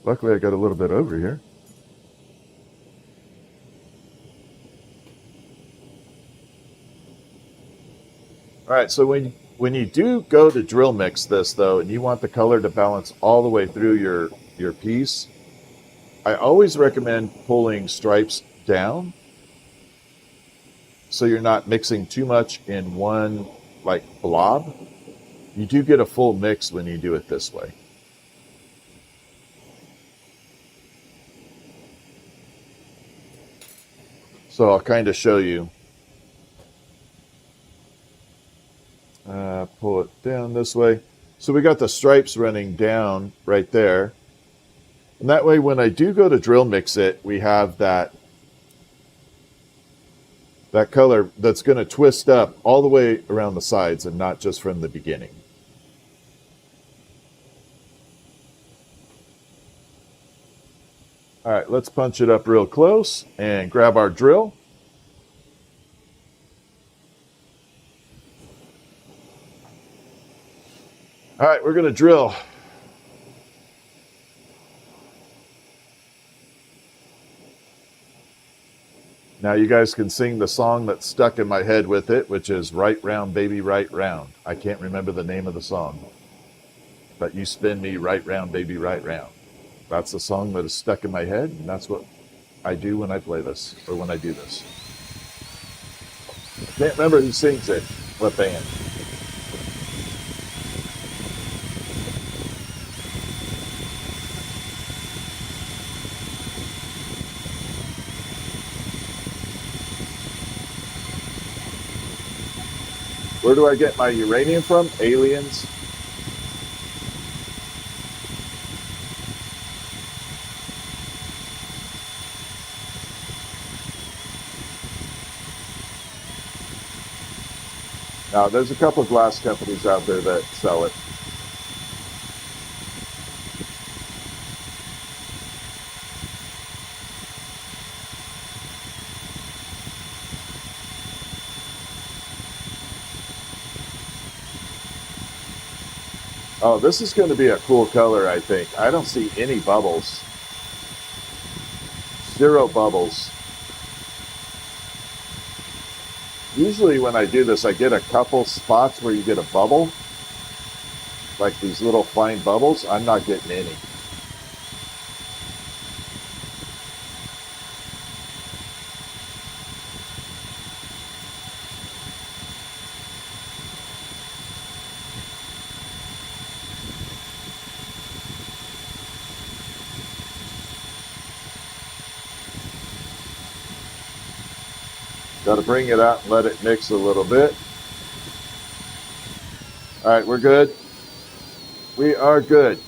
Luckily, I got a little bit over here. All right, so when you do go to drill mix this, though, and you want the color to balance all the way through your piece, I always recommend pulling stripes down so you're not mixing too much in one, like, blob. You do get a full mix when you do it this way. So I'll kind of show you. Pull it down this way. So we got the stripes running down right there. And that way, when I do go to drill mix it, we have that color that's going to twist up all the way around the sides and not just from the beginning. All right, let's punch it up real close and grab our drill. All right, we're going to drill. Now you guys can sing the song that's stuck in my head with it, which is Right Round, Baby, Right Round. I can't remember the name of the song, but you spin me right round, baby, right round. That's the song that is stuck in my head, and that's what I do when I play this, or when I do this. I can't remember who sings it, what band. Where do I get my uranium from? Aliens. Now, there's a couple of glass companies out there that sell it. Oh, this is going to be a cool color, I think. I don't see any bubbles. 0 bubbles. Usually when I do this, I get a couple spots where you get a bubble. Like these little fine bubbles. I'm not getting any. Got to bring it out and let it mix a little bit. All right, we're good. We are good.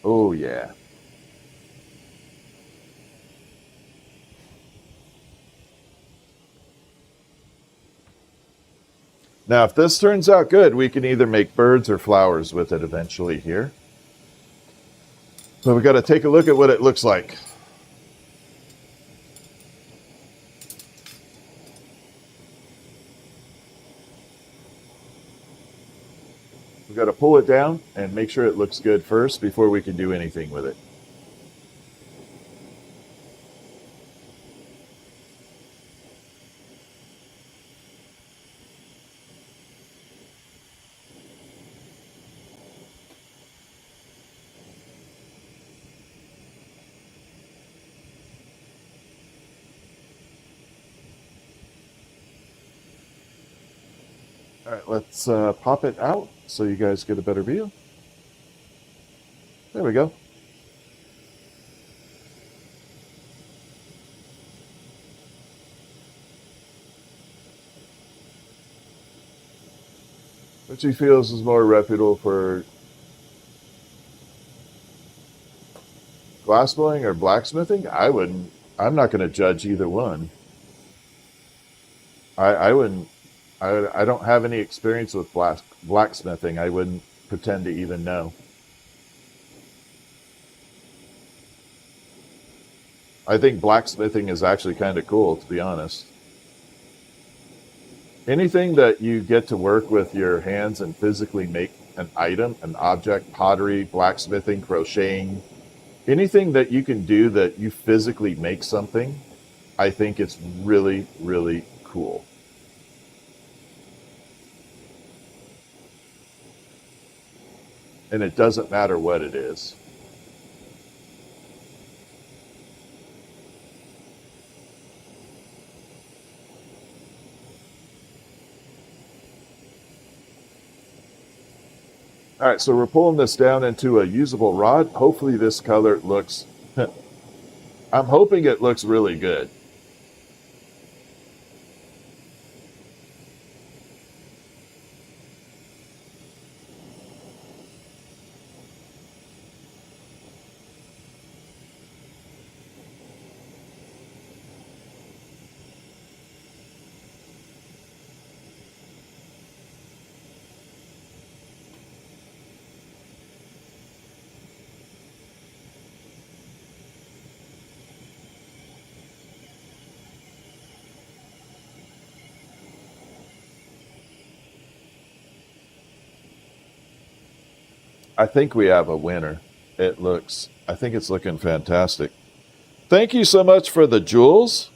Oh, yeah. Now, if this turns out good, we can either make birds or flowers with it eventually here. So we've got to take a look at what it looks like. We've got to pull it down and make sure it looks good first before we can do anything with it. All right, let's pop it out so you guys get a better view. There we go. Which he feels is more reputable for glassblowing or blacksmithing? I wouldn't. I'm not going to judge either one. I wouldn't. I don't have any experience with blacksmithing. I wouldn't pretend to even know. I think blacksmithing is actually kind of cool, to be honest. Anything that you get to work with your hands and physically make an item, an object, pottery, blacksmithing, crocheting, anything that you can do that you physically make something, I think it's really, really cool. And it doesn't matter what it is. All right, so we're pulling this down into a usable rod. Hopefully this color looks, I'm hoping it looks really good. I think we have a winner. I think it's looking fantastic. Thank you so much for the jewels.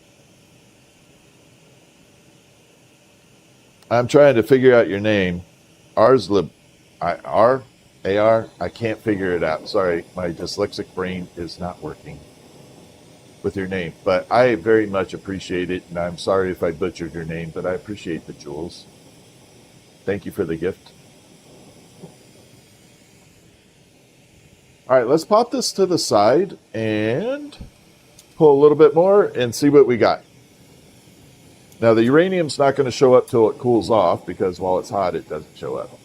I'm trying to figure out your name. I can't figure it out. Sorry, my dyslexic brain is not working with your name. But I very much appreciate it, and I'm sorry if I butchered your name, but I appreciate the jewels. Thank you for the gift. All right, let's pop this to the side and pull a little bit more and see what we got. Now, the uranium's not going to show up till it cools off because while it's hot, it doesn't show up.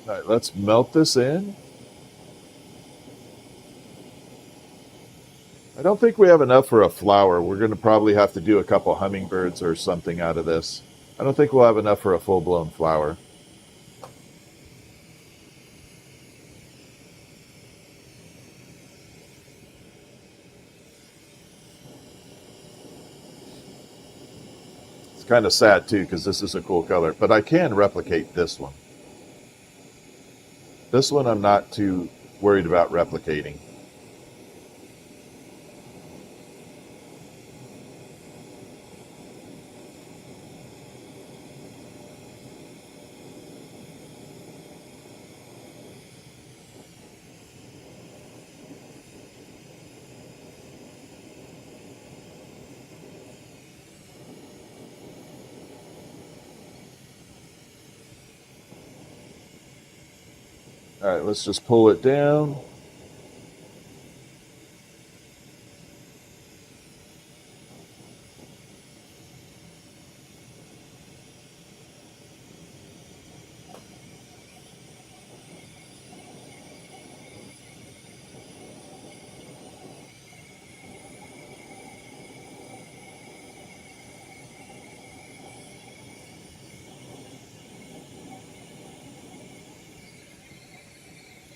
All right, let's melt this in. I don't think we have enough for a flower. We're going to probably have to do a couple hummingbirds or something out of this. I don't think we'll have enough for a full-blown flower. It's kind of sad, too, because this is a cool color. But I can replicate this one. This one I'm not too worried about replicating. All right, let's just pull it down.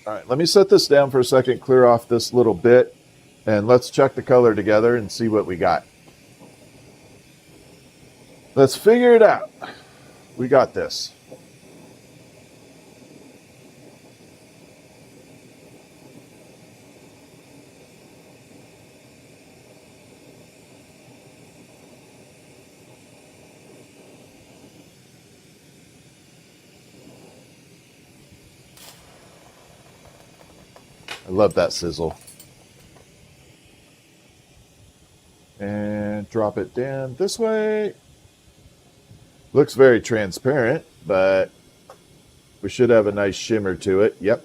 All right, let me set this down for a second, clear off this little bit, and let's check the color together and see what we got. Let's figure it out. We got this. I love that sizzle. And drop it down this way. Looks very transparent, but we should have a nice shimmer to it. Yep.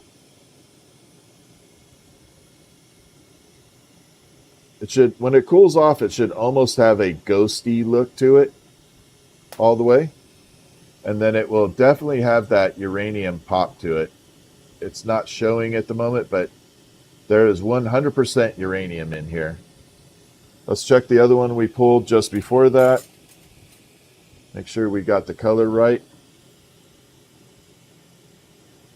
It should, when it cools off, it should almost have a ghosty look to it all the way. And then it will definitely have that uranium pop to it. It's not showing at the moment, but there is 100% uranium in here. Let's check the other one we pulled just before that. Make sure we got the color right.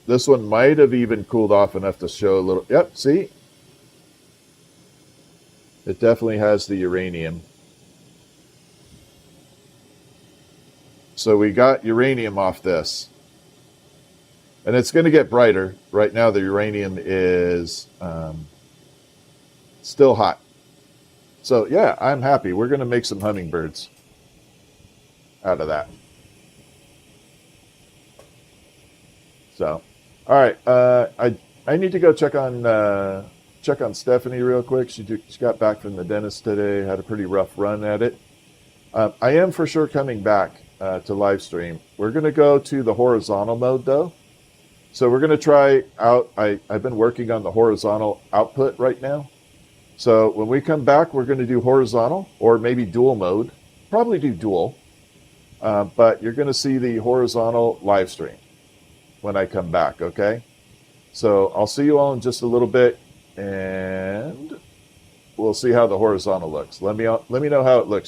This one might have even cooled off enough to show a little. Yep, see? It definitely has the uranium. So we got uranium off this. And it's going to get brighter. Right now the uranium is still hot. So yeah, I'm happy. We're going to make some hummingbirds out of that. So, all right. I need to go check on Stephanie real quick. She got back from the dentist today. Had a pretty rough run at it. I am for sure coming back to live stream. We're going to go to the horizontal mode though. So we're going to try out. I've been working on the horizontal output right now. So when we come back, we're going to do horizontal or maybe dual mode. Probably do dual. But you're going to see the horizontal live stream when I come back, okay? So I'll see you all in just a little bit, and we'll see how the horizontal looks. Let me know how it looks.